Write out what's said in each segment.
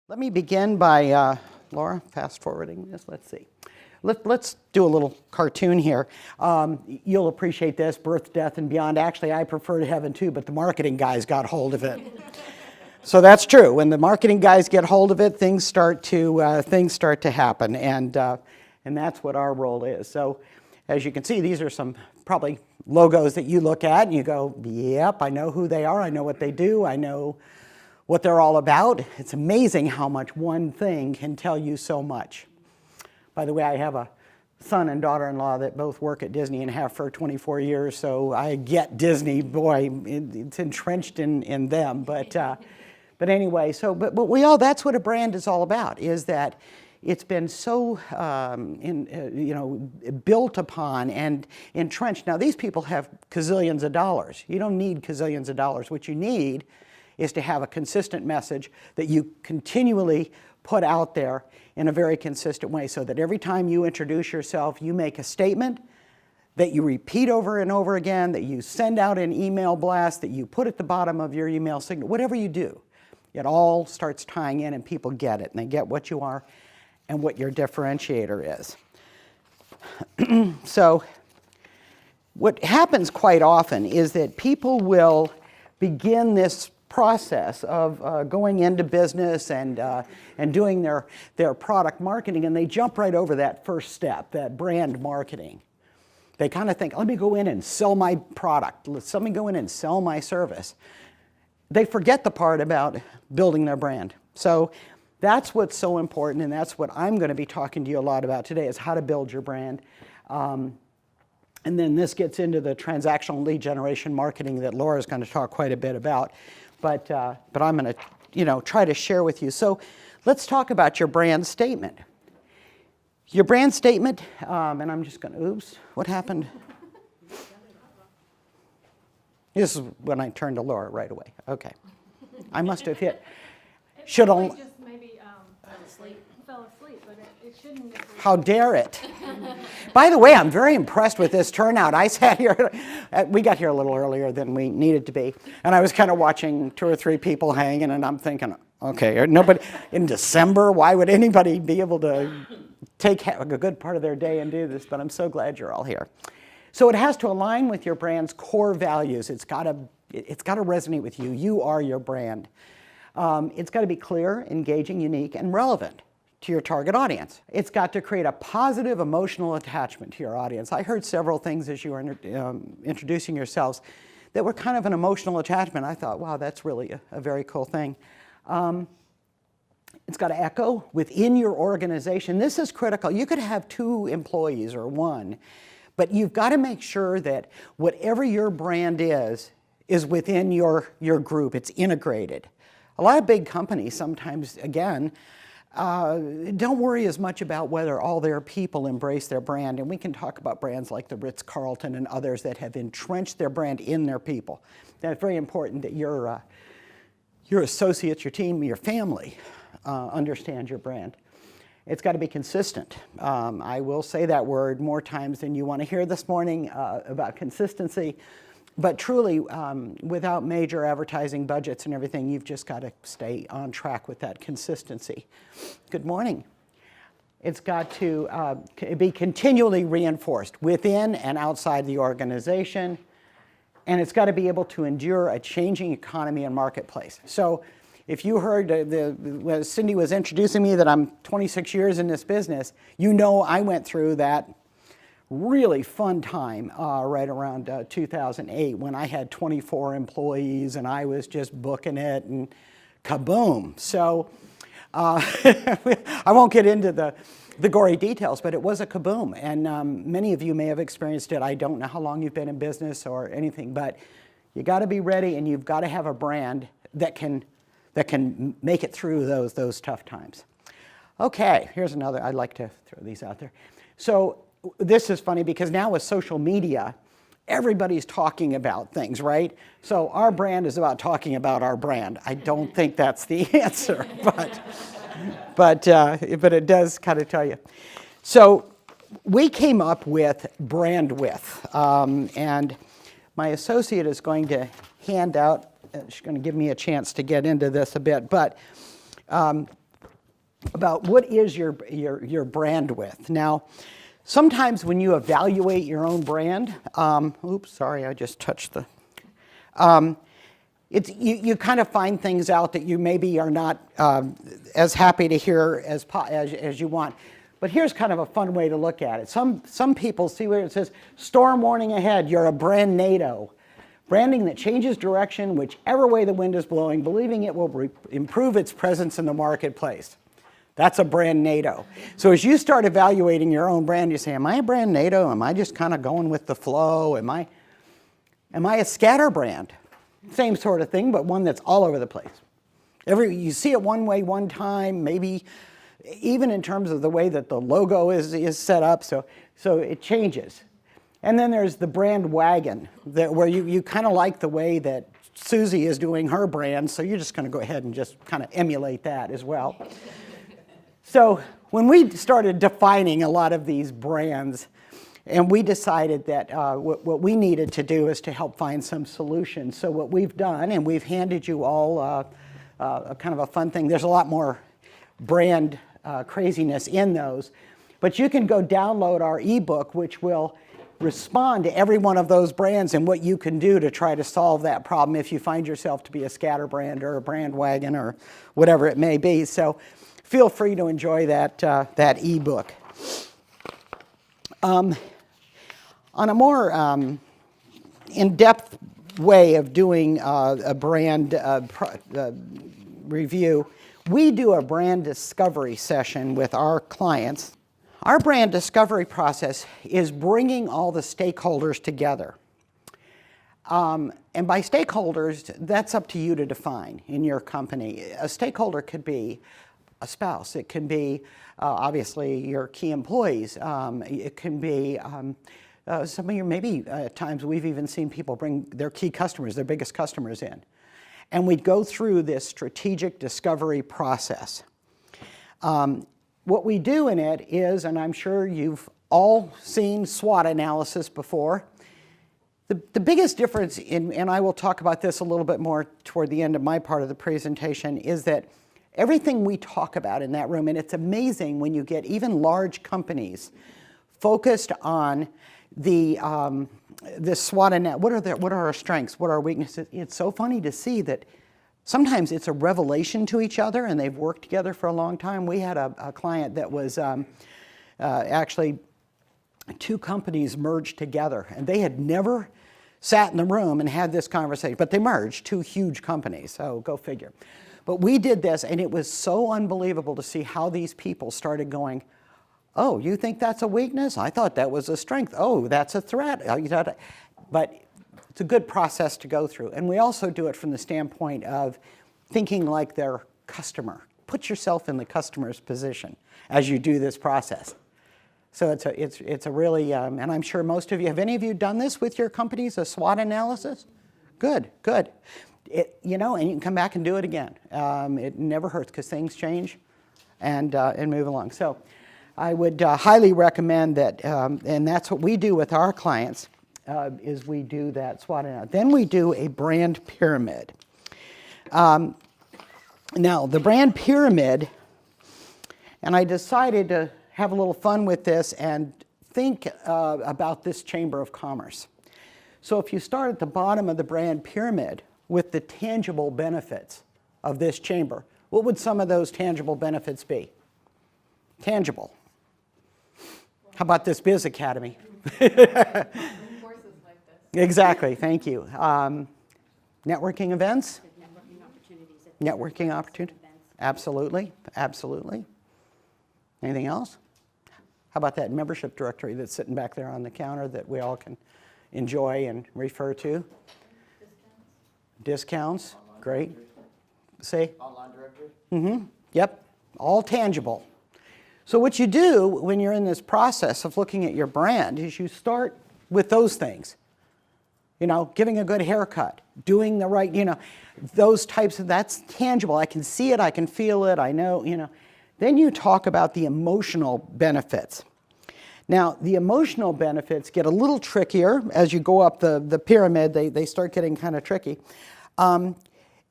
Let me begin by, Laura, fast forwarding this, let's see. Let's do a little cartoon here. You'll appreciate this, birth, death, and beyond. Actually, I prefer to heaven too, but the marketing guys got hold of it. So that's true. When the marketing guys get hold of it, things start to happen, and that's what our role is. So as you can see, these are some probably logos that you look at and you go, yep, I know who they are, I know what they do, I know what they're all about. It's amazing how much one thing can tell you so much. By the way, I have a son and daughter-in-law that both work at Disney and have for 24 years, so I get Disney. Boy, it's entrenched in them. But anyway, but we all, that's what a brand is all about, is that it's been so built upon and entrenched. Now, these people have gazillions of dollars. You don't need gazillions of dollars. What you need is to have a consistent message that you continually put out there in a very consistent way, so that every time you introduce yourself, you make a statement that you repeat over and over again, that you send out an email blast, that you put at the bottom of your email signature, whatever you do. It all starts tying in and people get it, and they get what you are and what your differentiator is. So what happens quite often is that people will begin this process of going into business and doing their product marketing, and they jump right over that first step, that brand marketing. They kind of think, let me go in and sell my product. Let me go in and sell my service. They forget the part about building their brand. So that's what's so important, and that's what I'm going to be talking to you a lot about today, is how to build your brand. And then this gets into the transactional lead generation marketing that Laura's going to talk quite a bit about. But I'm going to, try to share with you. So let's talk about your brand statement. Your brand statement, and I'm just going to, oops, what happened? This is when I turned to Laura right away. Okay. I must have hit. Should only. Just maybe fell asleep, but it shouldn't. How dare it? By the way, I'm very impressed with this turnout. I sat here, we got here a little earlier than we needed to be, and I was kind of watching 2 or 3 people hanging, and I'm thinking, okay, nobody, in December, why would anybody be able to take a good part of their day and do this? But I'm so glad you're all here. So it has to align with your brand's core values. It's got to resonate with you. You are your brand. It's got to be clear, engaging, unique, and relevant to your target audience. It's got to create a positive emotional attachment to your audience. I heard several things as you were introducing yourselves that were kind of an emotional attachment. I thought, wow, that's really a very cool thing. It's got to echo within your organization. This is critical. You could have 2 employees or 1, but you've got to make sure that whatever your brand is within your group. It's integrated. A lot of big companies sometimes, again, don't worry as much about whether all their people embrace their brand. And we can talk about brands like the Ritz-Carlton and others that have entrenched their brand in their people. That's very important that your associates, your team, your family understand your brand. It's got to be consistent. I will say that word more times than you want to hear this morning about consistency. But truly, without major advertising budgets and everything, you've just got to stay on track with that consistency. Good morning. It's got to be continually reinforced within and outside the organization, and it's got to be able to endure a changing economy and marketplace. So if you heard when Cindy was introducing me that I'm 26 years in this business, I went through that really fun time right around 2008 when I had 24 employees and I was just booking it and kaboom. So I won't get into the gory details, but it was a kaboom. And many of you may have experienced it. I don't know how long you've been in business or anything, but you got to be ready, and you've got to have a brand that can make it through those tough times. Okay, here's another. I'd like to throw these out there. So this is funny because now with social media, everybody's talking about things, right? So our brand is about talking about our brand. I don't think that's the answer, but it does kind of tell you. So we came up with brand width, and my associate is going to hand out. She's going to give me a chance to get into this a bit, but about what is your brand width. Now, sometimes when you evaluate your own brand, oops, sorry, I just touched the, you kind of find things out that you maybe are not as happy to hear as you want. But here's kind of a fun way to look at it. Some people see where it says, storm warning ahead, you're a brand NATO. Branding that changes direction whichever way the wind is blowing, believing it will improve its presence in the marketplace. That's a brand NATO. So as you start evaluating your own brand, you say, am I a brand NATO? Am I just kind of going with the flow? Am I a scatter brand? Same sort of thing, but one that's all over the place. You see it one way one time, maybe even in terms of the way that the logo is set up, so it changes. And then there's the brand wagon, where you kind of like the way that Susie is doing her brand, so you're just going to go ahead and just kind of emulate that as well. So when we started defining a lot of these brands, and we decided that what we needed to do is to help find some solutions. So what we've done, and we've handed you all a kind of a fun thing. There's a lot more brand craziness in those, but you can go download our ebook, which will respond to every one of those brands and what you can do to try to solve that problem if you find yourself to be a scatter brand or a brand wagon or whatever it may be. So feel free to enjoy that ebook. On a more in-depth way of doing a brand review, we do a brand discovery session with our clients. Our brand discovery process is bringing all the stakeholders together. And by stakeholders, that's up to you to define in your company. A stakeholder could be a spouse. It can be, obviously, your key employees. It can be some of your, maybe at times we've even seen people bring their key customers, their biggest customers in. And we'd go through this strategic discovery process. What we do in it is, and I'm sure you've all seen SWOT analysis before, the biggest difference, and I will talk about this a little bit more toward the end of my part of the presentation, is that everything we talk about in that room, and it's amazing when you get even large companies focused on the SWOT analysis. What are our strengths? What are our weaknesses? It's so funny to see that sometimes it's a revelation to each other, and they've worked together for a long time. We had a client that was actually two companies merged together, and they had never sat in the room and had this conversation, but they merged two huge companies, so go figure. But we did this, and it was so unbelievable to see how these people started going, oh, you think that's a weakness? I thought that was a strength. Oh, that's a threat. But it's a good process to go through. And we also do it from the standpoint of thinking like their customer. Put yourself in the customer's position as you do this process. So it's a really, and I'm sure most of you, have any of you done this with your companies, a SWOT analysis? Good, good. And you can come back and do it again. It never hurts because things change and move along. So I would highly recommend that, and that's what we do with our clients, is we do that SWOT analysis. Then we do a brand pyramid. Now, the brand pyramid, and I decided to have a little fun with this and think about this Chamber of Commerce. So if you start at the bottom of the brand pyramid with the tangible benefits of this chamber, what would some of those tangible benefits be? Tangible. How about this Biz Academy? Courses like this. Exactly, thank you. Networking events? Networking opportunities. Networking opportunity? Absolutely, absolutely. Anything else? How about that membership directory that's sitting back there on the counter that we all can enjoy and refer to? Discounts, great. Say? Online directory? Mm-hmm, yep, all tangible. So what you do when you're in this process of looking at your brand is you start with those things. Giving a good haircut, doing the right, those types of, that's tangible. I can see it, I can feel it, I know, Then you talk about the emotional benefits. Now, the emotional benefits get a little trickier as you go up the pyramid. They start getting kind of tricky.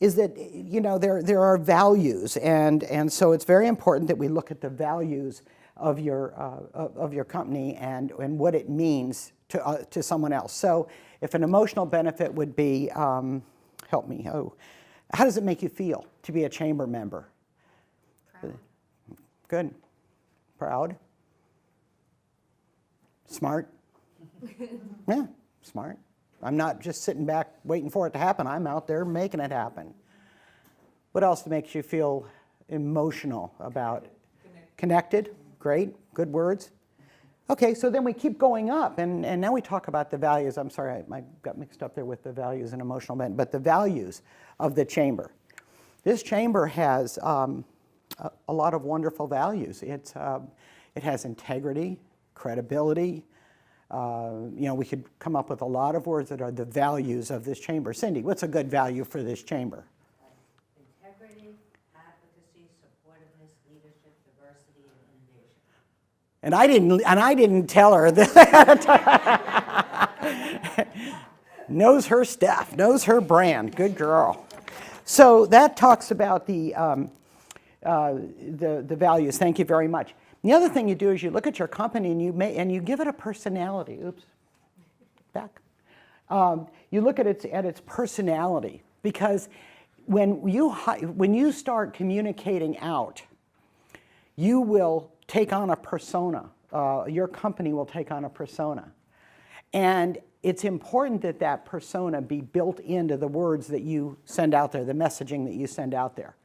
is that, you know, there are values, and so it's very important that we look at the values of your company and what it means to someone else. So if an emotional benefit would be, help me, how does it make you feel to be a chamber member? Proud. Good. Proud? Smart? Yeah, smart. I'm not just sitting back waiting for it to happen. I'm out there making it happen. What else makes you feel emotional about? Connected. Great. Good words. Okay, so then we keep going up, and now we talk about the values. I'm sorry, I got mixed up there with the values and emotional, but the values of the chamber. This chamber has a lot of wonderful values. It has integrity, credibility. You know, we could come up with a lot of words that are the values of this chamber. Cindy, what's a good value for this chamber? Integrity, advocacy, supportiveness, leadership, diversity, and innovation. And I didn't tell her that. Knows her stuff, knows her brand. Good girl. So that talks about the values. Thank you very much. The other thing you do is you look at your company and you give it a personality. Oops, back. You look at its personality, because when you start communicating out, you will take on a persona. Your company will take on a persona, and it's important that that persona be built into the words that you send out there, the messaging that you send out there.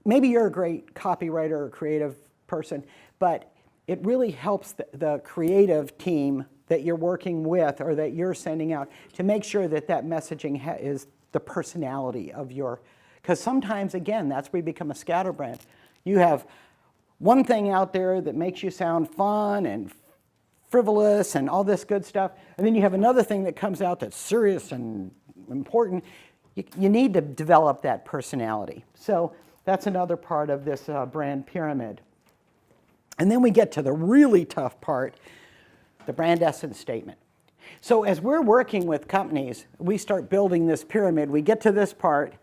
Maybe you're a great copywriter or creative person, but it really helps the creative team that you're working with or that you're sending out to make sure that that messaging is the personality of your, because sometimes, again, that's where you become a scatterbrand. You have one thing out there that makes you sound fun and frivolous and all this good stuff, and then you have another thing that comes out that's serious and important. You need to develop that personality. So that's another part of this brand pyramid. And then we get to the really tough part, the brand essence statement. So as we're working with companies, we start building this pyramid, we get to this part,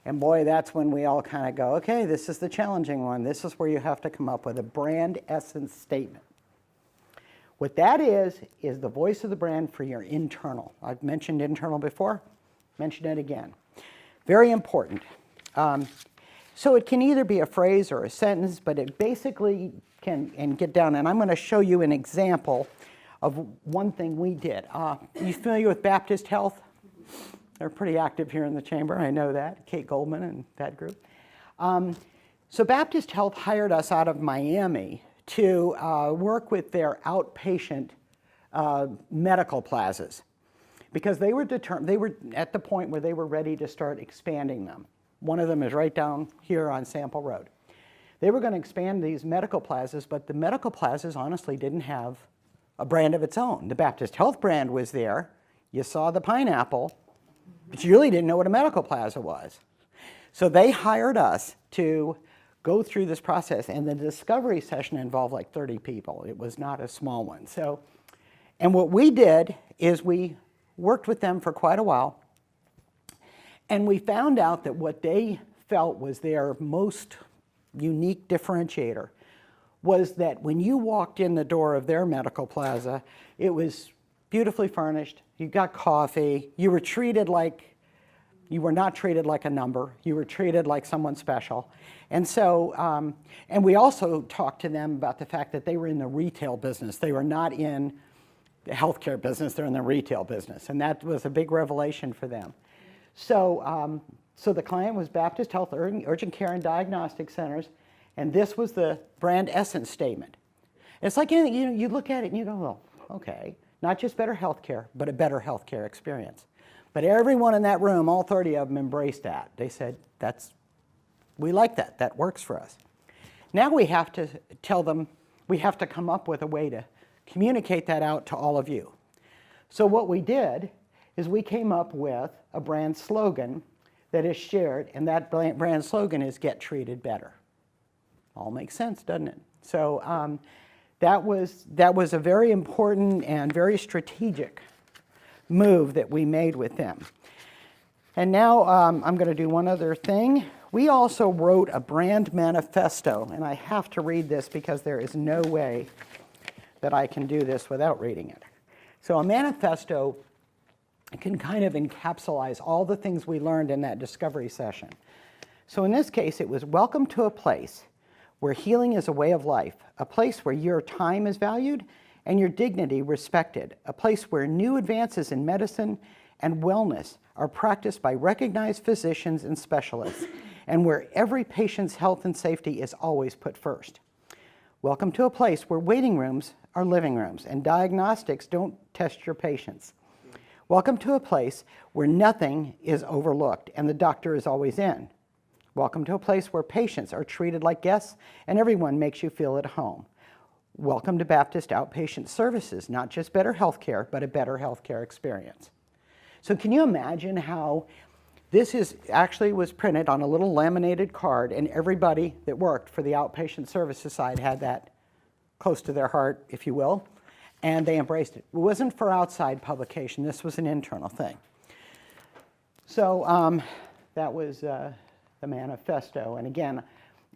and boy, that's when we all kind of go, okay, this is the challenging one. This is where you have to come up with a brand essence statement. What that is the voice of the brand for your internal. I've mentioned internal before, mention it again. Very important. So it can either be a phrase or a sentence, but it basically can get down, and I'm going to show you an example of one thing we did. You familiar with Baptist Health? They're pretty active here in the chamber, I know that, Kate Goldman and that group. So Baptist Health hired us out of Miami to work with their outpatient medical plazas, because they were at the point where they were ready to start expanding them. One of them is right down here on Sample Road. They were going to expand these medical plazas, but the medical plazas honestly didn't have a brand of its own. The Baptist Health brand was there. You saw the pineapple, but you really didn't know what a medical plaza was. So they hired us to go through this process, and the discovery session involved like 30 people. It was not a small one. So, and what we did is we worked with them for quite a while, and we found out that what they felt was their most unique differentiator was that when you walked in the door of their medical plaza, it was beautifully furnished, you got coffee, you were not treated like a number, you were treated like someone special. And so, and we also talked to them about the fact that they were in the retail business. They were not in the healthcare business, they're in the retail business. And that was a big revelation for them. So, so the client was Baptist Health Urgent Care and Diagnostic Centers, and this was the brand essence statement. It's like, you look at it and you go, well, okay, not just better healthcare, but a better healthcare experience. But everyone in that room, all 30 of them, embraced that. They said, we like that, that works for us. Now we have to tell them, we have to come up with a way to communicate that out to all of you. So what we did is we came up with a brand slogan that is shared, and that brand slogan is "Get Treated Better." All makes sense, doesn't it? So that was a very important and very strategic move that we made with them. And now I'm going to do one other thing. We also wrote a brand manifesto, and I have to read this because there is no way that I can do this without reading it. So a manifesto can kind of encapsulate all the things we learned in that discovery session. So in this case, it was welcome to a place where healing is a way of life, a place where your time is valued and your dignity respected, a place where new advances in medicine and wellness are practiced by recognized physicians and specialists, and where every patient's health and safety is always put first. Welcome to a place where waiting rooms are living rooms and diagnostics don't test your patients. Welcome to a place where nothing is overlooked and the doctor is always in. Welcome to a place where patients are treated like guests and everyone makes you feel at home. Welcome to Baptist Outpatient Services, not just better health care, but a better health care experience. So can you imagine how this actually was printed on a little laminated card, and everybody that worked for the outpatient services side had that close to their heart, if you will, and they embraced it. It wasn't for outside publication. This was an internal thing. So that was the manifesto. And again,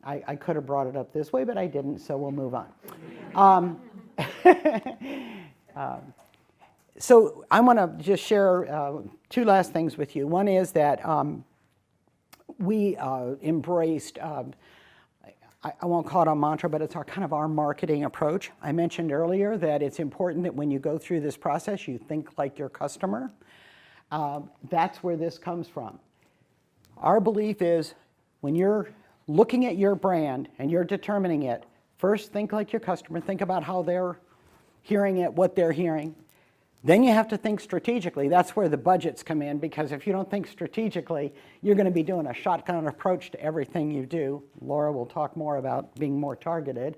I could have brought it up this way, but I didn't, so we'll move on. So I want to just share two last things with you. One is that we embraced, I won't call it a mantra, but it's kind of our marketing approach. I mentioned earlier that it's important that when you go through this process, you think like your customer. That's where this comes from. Our belief is when you're looking at your brand and you're determining it, first think like your customer, think about how they're hearing it, what they're hearing. Then you have to think strategically. That's where the budgets come in, because if you don't think strategically, you're going to be doing a shotgun approach to everything you do. Laura will talk more about being more targeted.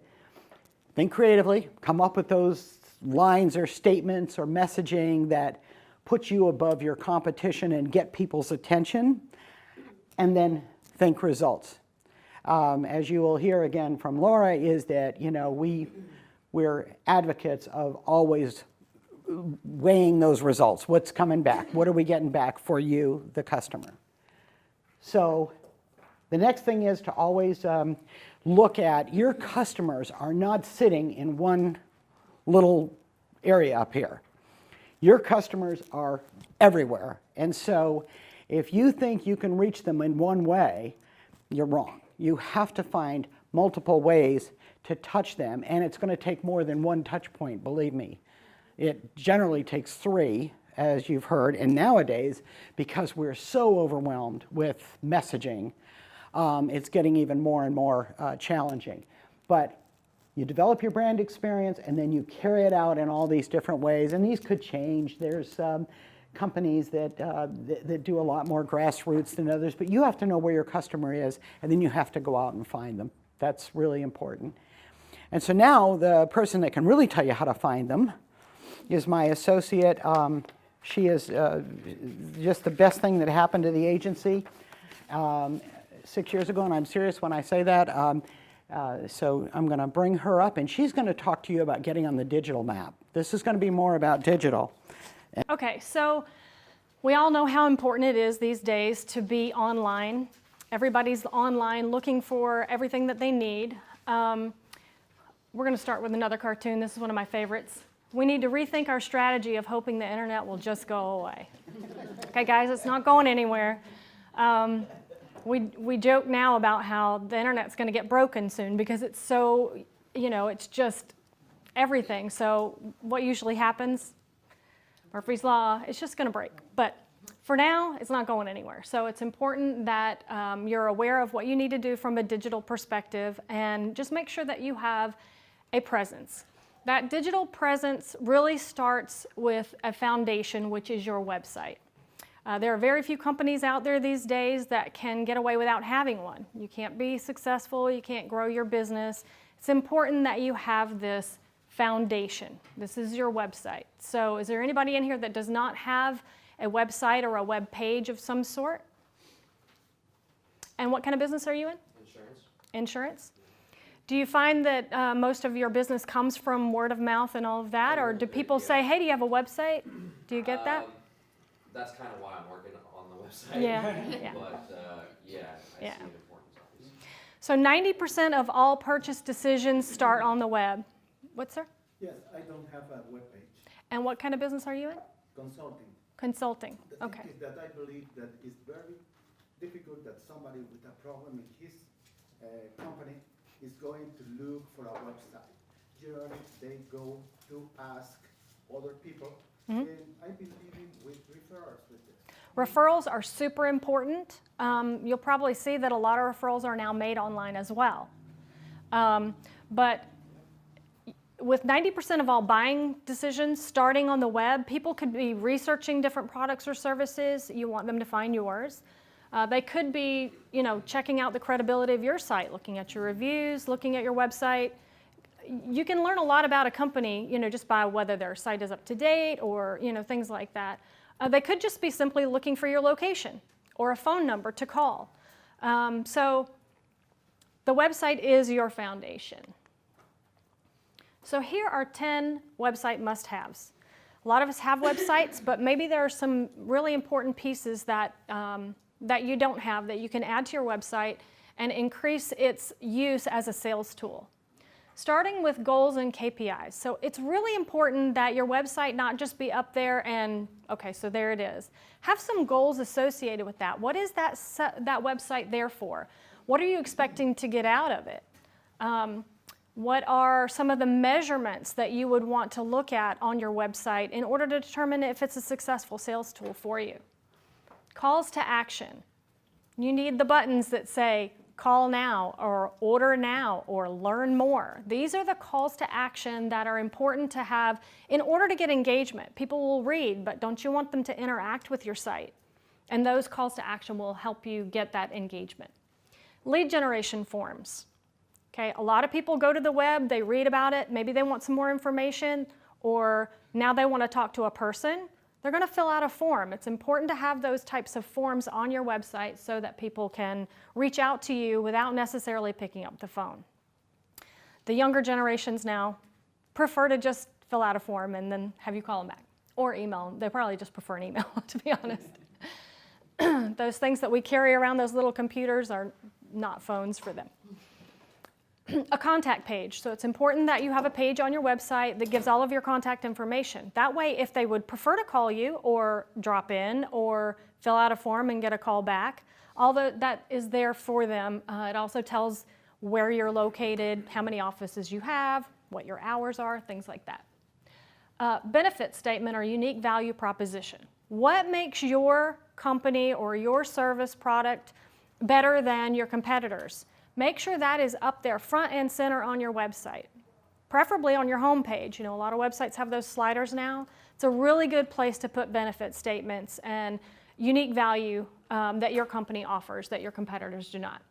Think creatively, come up with those lines or statements or messaging that put you above your competition and get people's attention, and then think results. As you will hear again from Laura, is that we're advocates of always weighing those results. What's coming back? What are we getting back for you, the customer? So the next thing is to always look at your customers are not sitting in one little area up here. Your customers are everywhere. And so if you think you can reach them in one way, you're wrong. You have to find multiple ways to touch them, and it's going to take more than one touch point, believe me. It generally takes 3, as you've heard, and nowadays, because we're so overwhelmed with messaging, it's getting even more and more challenging. But you develop your brand experience, and then you carry it out in all these different ways, and these could change. There's companies that do a lot more grassroots than others, but you have to know where your customer is, and then you have to go out and find them. That's really important. And so now the person that can really tell you how to find them is my associate. She is just the best thing that happened to the agency 6 years ago, and I'm serious when I say that. So I'm going to bring her up, and she's going to talk to you about getting on the digital map. This is going to be more about digital. Okay, so we all know how important it is these days to be online. Everybody's online looking for everything that they need. We're going to start with another cartoon. This is one of my favorites. We need to rethink our strategy of hoping the internet will just go away. Okay, guys, it's not going anywhere. We joke now about how the internet's going to get broken soon because it's so, it's just everything. So what usually happens? Murphy's Law, it's just going to break. But for now, it's not going anywhere. So it's important that you're aware of what you need to do from a digital perspective, and just make sure that you have a presence. That digital presence really starts with a foundation, which is your website. There are very few companies out there these days that can get away without having one. You can't be successful, you can't grow your business. It's important that you have this foundation. This is your website. So is there anybody in here that does not have a website or a web page of some sort? And what kind of business are you in? Insurance. Insurance? Do you find that most of your business comes from word of mouth and all of that? Or do people say, hey, do you have a website? Do you get that? That's kind of why I'm working on the website. Yeah, yeah. But, yeah, I Yeah. see the importance, obviously. So 90% of all purchase decisions start on the web. What, sir? Yes, I don't have a webpage. And what kind of business are you in? Consulting. Consulting. The thing Okay. is that I believe that it's very difficult that somebody with a problem in his company is going to look for a website. Generally, they go to ask other people, and I've been living with referrals with this. Referrals are super important. You'll probably see that a lot of referrals are now made online as well. But with 90% of all buying decisions starting on the web, people could be researching different products or services. You want them to find yours. They could be, checking out the credibility of your site, looking at your reviews, looking at your website. You can learn a lot about a company, just by whether their site is up to date or, things like that. They could just be simply looking for your location or a phone number to call. So the website is your foundation. So here are 10 website must-haves. A lot of us have websites, but maybe there are some really important pieces that you don't have that you can add to your website and increase its use as a sales tool. Starting with goals and KPIs. So it's really important that your website not just be up there and, okay, so there it is. Have some goals associated with that. What is that website there for? What are you expecting to get out of it? What are some of the measurements that you would want to look at on your website in order to determine if it's a successful sales tool for you? Calls to action. You need the buttons that say call now or order now or learn more. These are the calls to action that are important to have in order to get engagement. People will read, but don't you want them to interact with your site? And those calls to action will help you get that engagement. Lead generation forms. Okay, a lot of people go to the web, they read about it, maybe they want some more information, or now they want to talk to a person. They're going to fill out a form. It's important to have those types of forms on your website so that people can reach out to you without necessarily picking up the phone. The younger generations now prefer to just fill out a form and then have you call them back, or email. They probably just prefer an email, to be honest. Those things that we carry around, those little computers, are not phones for them. A contact page. So it's important that you have a page on your website that gives all of your contact information. That way, if they would prefer to call you or drop in or fill out a form and get a call back, all that is there for them. It also tells where you're located, how many offices you have, what your hours are, things like that. Benefit statement or unique value proposition. What makes your company or your service product better than your competitors? Make sure that is up there front and center on your website, preferably on your home page. A lot of websites have those sliders now. It's a really good place to put benefit statements and unique value that your company offers that your competitors do not.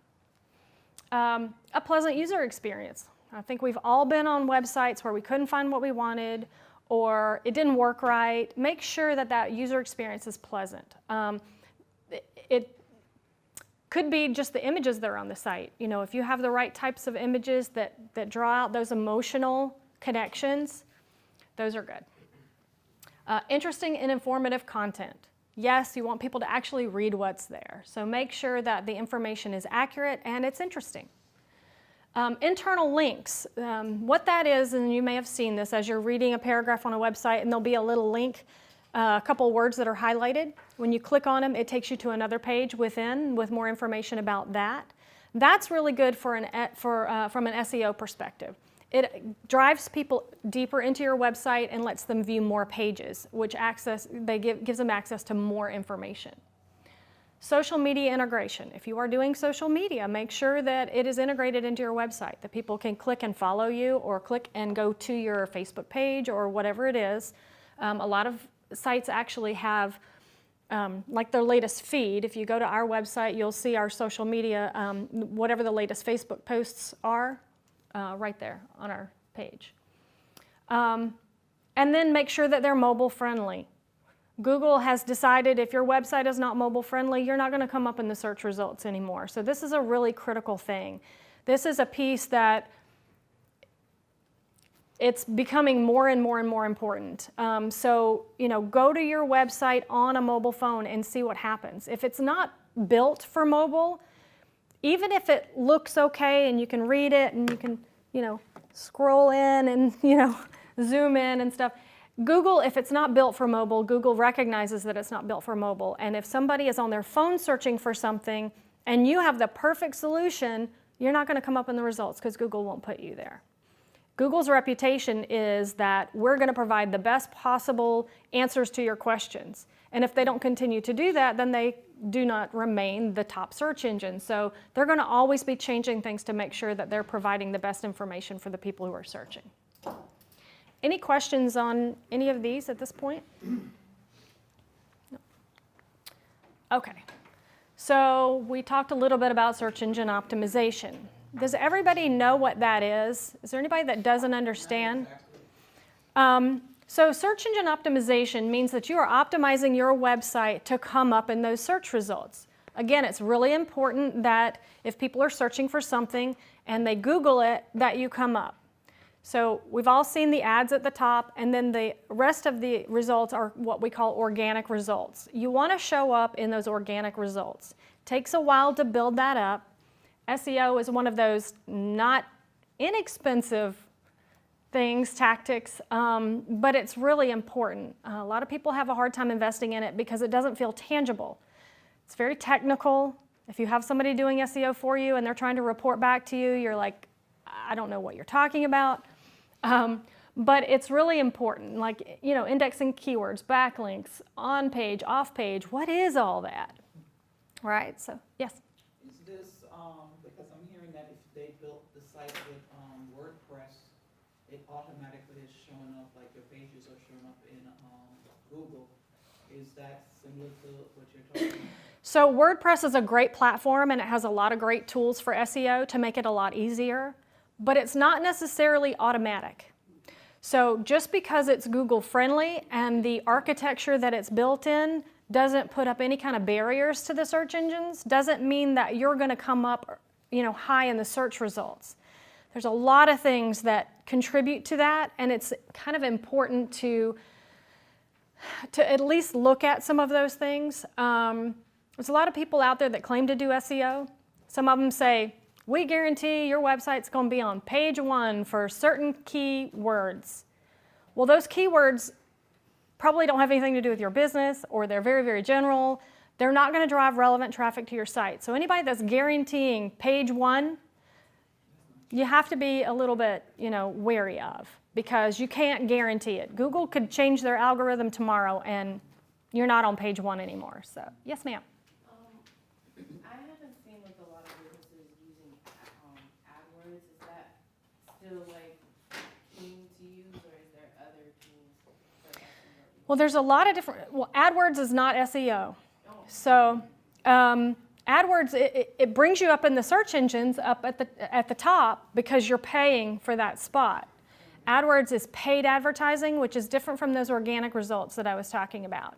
A pleasant user experience. I think we've all been on websites where we couldn't find what we wanted or it didn't work right. Make sure that user experience is pleasant. It could be just the images that are on the site. If you have the right types of images that draw out those emotional connections, those are good. Interesting and informative content. Yes, you want people to actually read what's there. So make sure that the information is accurate and it's interesting. Internal links. What that is, and you may have seen this as you're reading a paragraph on a website and there'll be a little link, a couple words that are highlighted. When you click on them, it takes you to another page within with more information about that. That's really good from an SEO perspective. It drives people deeper into your website and lets them view more pages, which gives them access to more information. Social media integration. If you are doing social media, make sure that it is integrated into your website, that people can click and follow you or click and go to your Facebook page or whatever it is. A lot of sites actually have like their latest feed. If you go to our website, you'll see our social media, whatever the latest Facebook posts are, right there on our page. And then make sure that they're mobile friendly. Google has decided if your website is not mobile friendly, you're not going to come up in the search results anymore. So this is a really critical thing. This is a piece that it's becoming more and more and more important. So, go to your website on a mobile phone and see what happens. If it's not built for mobile, even if it looks okay and you can read it and you can, scroll in and, zoom in and stuff, Google, if it's not built for mobile, Google recognizes that it's not built for mobile. And if somebody is on their phone searching for something and you have the perfect solution, you're not going to come up in the results because Google won't put you there. Google's reputation is that we're going to provide the best possible answers to your questions. And if they don't continue to do that, then they do not remain the top search engine. So they're going to always be changing things to make sure that they're providing the best information for the people who are searching. Any questions on any of these at this point? No. Okay. So we talked a little bit about search engine optimization. Does everybody know what that is? Is there anybody that doesn't understand? So search engine optimization means that you are optimizing your website to come up in those search results. Again, it's really important that if people are searching for something and they Google it, that you come up. So we've all seen the ads at the top, and then the rest of the results are what we call organic results. You want to show up in those organic results. Takes a while to build that up. SEO is one of those not inexpensive things, tactics, but it's really important. A lot of people have a hard time investing in it because it doesn't feel tangible. It's very technical. If you have somebody doing SEO for you and they're trying to report back to you, you're like, I don't know what you're talking about. But it's really important, like, indexing keywords, backlinks, on page, off page. What is all that? Right? So, yes? Is this, because I'm hearing that if they built the site with WordPress, it automatically is showing up, like your pages are showing up in Google. Is that similar to what you're talking about? So WordPress is a great platform and it has a lot of great tools for SEO to make it a lot easier, but it's not necessarily automatic. So just because it's Google friendly and the architecture that it's built in doesn't put up any kind of barriers to the search engines, doesn't mean that you're going to come up, high in the search results. There's a lot of things that contribute to that, and it's kind of important to at least look at some of those things. There's a lot of people out there that claim to do SEO. Some of them say, we guarantee your website's going to be on page 1 for certain keywords. Well, those keywords probably don't have anything to do with your business, or they're very, very general. They're not going to drive relevant traffic to your site. So anybody that's guaranteeing page 1, you have to be a little bit, wary of, because you can't guarantee it. Google could change their algorithm tomorrow and you're not on page 1 anymore. So, yes, ma'am. I haven't seen like a lot of businesses using AdWords. Is that still like keen to use, or is there other tools for SEO? Well, there's a lot of different, AdWords is not SEO. So AdWords, it brings you up in the search engines up at the top because you're paying for that spot. AdWords is paid advertising, which is different from those organic results that I was talking about.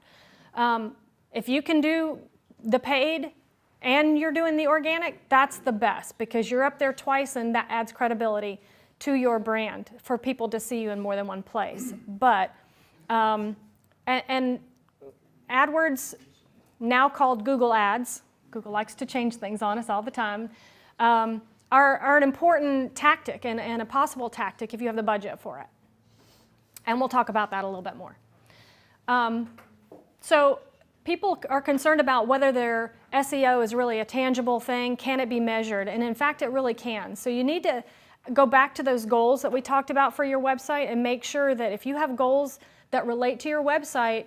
If you can do the paid and you're doing the organic, that's the best because you're up there twice and that adds credibility to your brand for people to see you in more than one place. But, and AdWords, now called Google Ads, Google likes to change things on us all the time, are an important tactic and a possible tactic if you have the budget for it. And we'll talk about that a little bit more. So people are concerned about whether their SEO is really a tangible thing, can it be measured? And in fact, it really can. So you need to go back to those goals that we talked about for your website and make sure that if you have goals that relate to your website,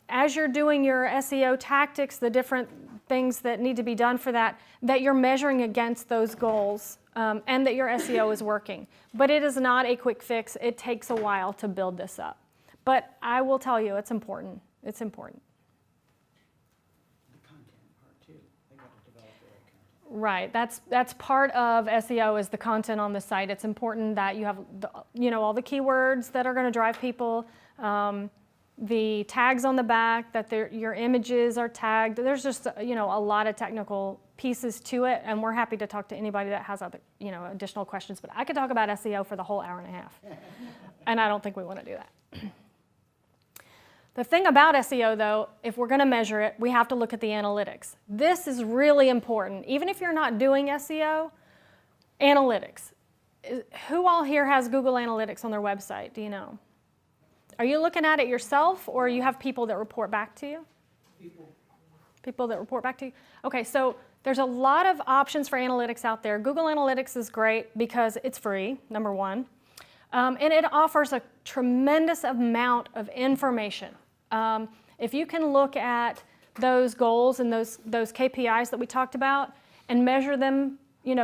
as you're doing your SEO tactics, the different things that need to be done for that, that you're measuring against those goals and that your SEO is working. But it is not a quick fix. It takes a while to build this up. But I will tell you, it's important. It's important. The content part too. They got to develop their content. Right. That's part of SEO is the content on the site. It's important that you have all the keywords that are going to drive people. The tags on the back, that your images are tagged. There's just a lot of technical pieces to it, and we're happy to talk to anybody that has other, additional questions. But I could talk about SEO for the whole hour and a half, and I don't think we want to do that. The thing about SEO, though, if we're going to measure it, we have to look at the analytics. This is really important. Even if you're not doing SEO, analytics. Who all here has Google Analytics on their website? Do you know? Are you looking at it yourself, or you have people that report back to you? People that report back to you? Okay, so there's a lot of options for analytics out there. Google Analytics is great because it's free, number one. And it offers a tremendous amount of information. If you can look at those goals and those KPIs that we talked about and measure them,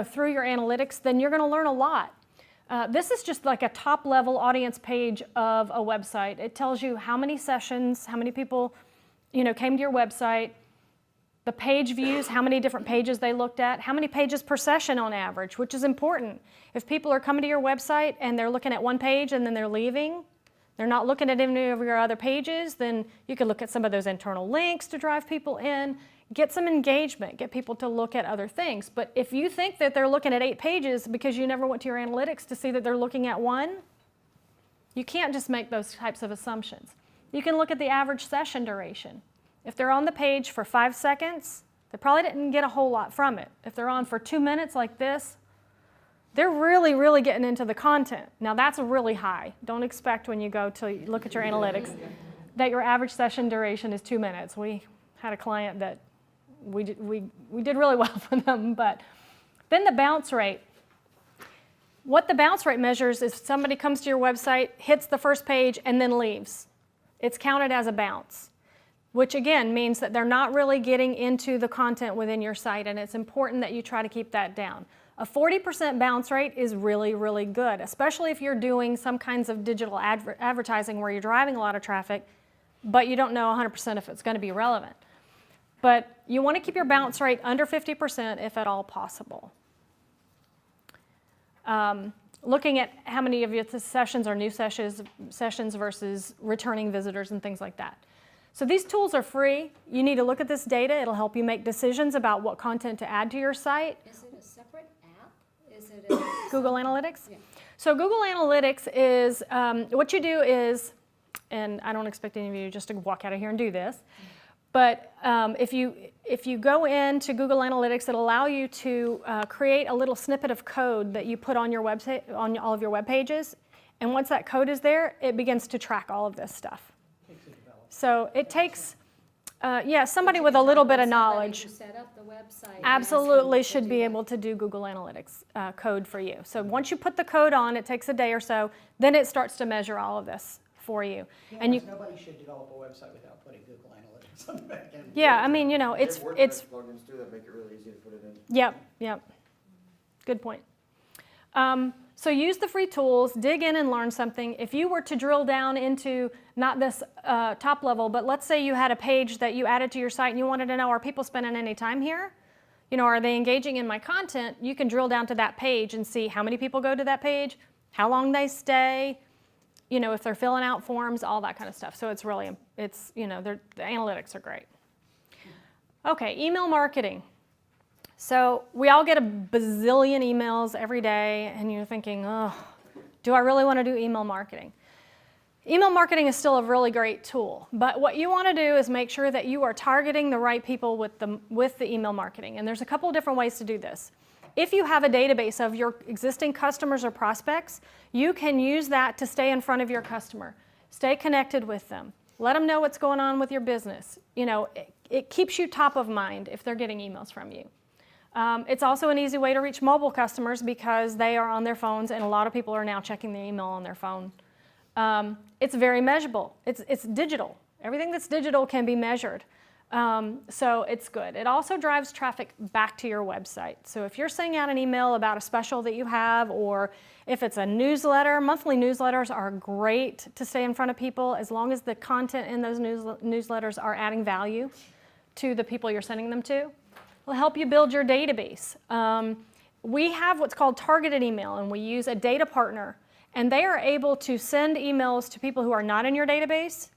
through your analytics, then you're going to learn a lot. This is just like a top-level audience page of a website. It tells you how many sessions, how many people, came to your website, the page views, how many different pages they looked at, how many pages per session on average, which is important. If people are coming to your website and they're looking at one page and then they're leaving, they're not looking at any of your other pages, then you could look at some of those internal links to drive people in, get some engagement, get people to look at other things. But if you think that they're looking at 8 pages because you never went to your analytics to see that they're looking at one, you can't just make those types of assumptions. You can look at the average session duration. If they're on the page for 5 seconds, they probably didn't get a whole lot from it. If they're on for 2 minutes like this, they're really, really getting into the content. Now that's really high. Don't expect when you go to look at your analytics that your average session duration is 2 minutes. We had a client that we did really well for them, but then the bounce rate. What the bounce rate measures is if somebody comes to your website, hits the first page, and then leaves. It's counted as a bounce, which again means that they're not really getting into the content within your site, and it's important that you try to keep that down. A 40% bounce rate is really, really good, especially if you're doing some kinds of digital advertising where you're driving a lot of traffic, but you don't know 100% if it's going to be relevant. But you want to keep your bounce rate under 50% if at all possible. Looking at how many of your sessions are new sessions versus returning visitors and things like that. So these tools are free. You need to look at this data. It'll help you make decisions about what content to add to your site. Is it a separate app? Is it a Google Analytics? Yeah. So Google Analytics is, what you do is, and I don't expect any of you just to walk out of here and do this, but if you go into Google Analytics, it'll allow you to create a little snippet of code that you put on your website, on all of your web pages, and once that code is there, it begins to track all of this stuff. So it takes, somebody with a little bit of knowledge Somebody who set up the website and absolutely ask them should to be do able to do Google Analytics code for you. So once you put the code on, it takes a day or so, then it starts to measure all of this for you. And you, Nobody should develop a website without putting Google Analytics on the back end. yeah, I mean, it's WordPress plugins too that make it really easy to put it in. Yep. Good point. So use the free tools, dig in and learn something. If you were to drill down into not this top level, but let's say you had a page that you added to your site and you wanted to know, are people spending any time here? Are they engaging in my content? You can drill down to that page and see how many people go to that page, how long they stay, if they're filling out forms, all that kind of stuff. So it's really, the analytics are great. Okay, email marketing. So we all get a bazillion emails every day, and you're thinking, oh, do I really want to do email marketing? Email marketing is still a really great tool, but what you want to do is make sure that you are targeting the right people with the email marketing, and there's a couple of different ways to do this. If you have a database of your existing customers or prospects, you can use that to stay in front of your customer. Stay connected with them. Let them know what's going on with your business. It keeps you top of mind if they're getting emails from you. It's also an easy way to reach mobile customers because they are on their phones, and a lot of people are now checking their email on their phone. It's very measurable. It's digital. Everything that's digital can be measured. So it's good. It also drives traffic back to your website. So if you're sending out an email about a special that you have, or if it's a newsletter, monthly newsletters are great to stay in front of people as long as the content in those newsletters are adding value to the people you're sending them to. It'll help you build your database. We have what's called targeted email, and we use a data partner, and they are able to send emails to people who are not in your database.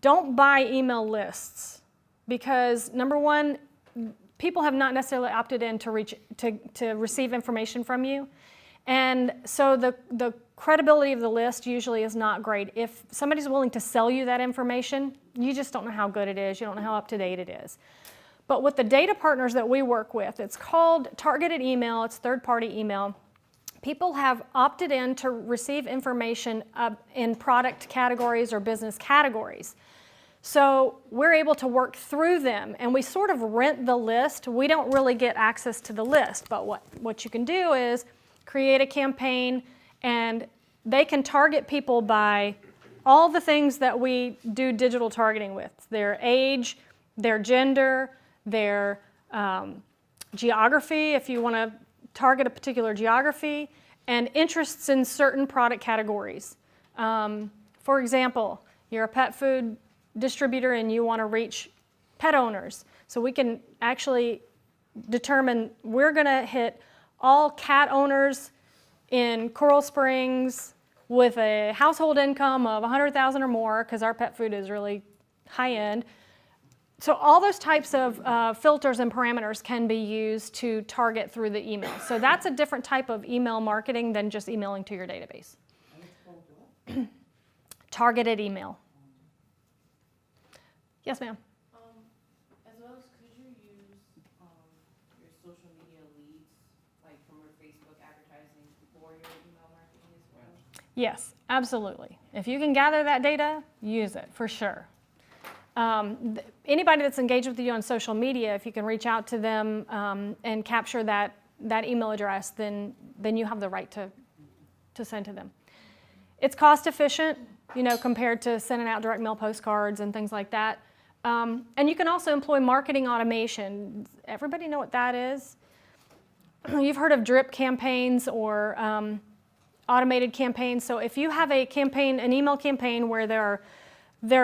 Don't buy email lists because, number one, people have not necessarily opted in to receive information from you. And so the credibility of the list usually is not great. If somebody's willing to sell you that information, you just don't know how good it is. You don't know how up to date it is. But with the data partners that we work with, it's called targeted email. It's third-party email. People have opted in to receive information in product categories or business categories. So we're able to work through them, and we sort of rent the list. We don't really get access to the list, but what you can do is create a campaign, and they can target people by all the things that we do digital targeting with: their age, their gender, their geography, if you want to target a particular geography, and interests in certain product categories. For example, you're a pet food distributor and you want to reach pet owners. So we can actually determine we're going to hit all cat owners in Coral Springs with a household income of $100,000 or more, because our pet food is really high end. So all those types of filters and parameters can be used to target through the email. So that's a different type of email marketing than just emailing to your database. And it's called what? Targeted email. Yes, ma'am. As well as, could you use your social media leads, like from your Facebook advertising, for your email marketing as well? Yes, absolutely. If you can gather that data, use it for sure. Anybody that's engaged with you on social media, if you can reach out to them and capture that email address, then you have the right to send to them. It's cost efficient, compared to sending out direct mail postcards and things like that. And you can also employ marketing automation. Everybody know what that is? You've heard of drip campaigns or automated campaigns. So if you have a campaign, an email campaign where there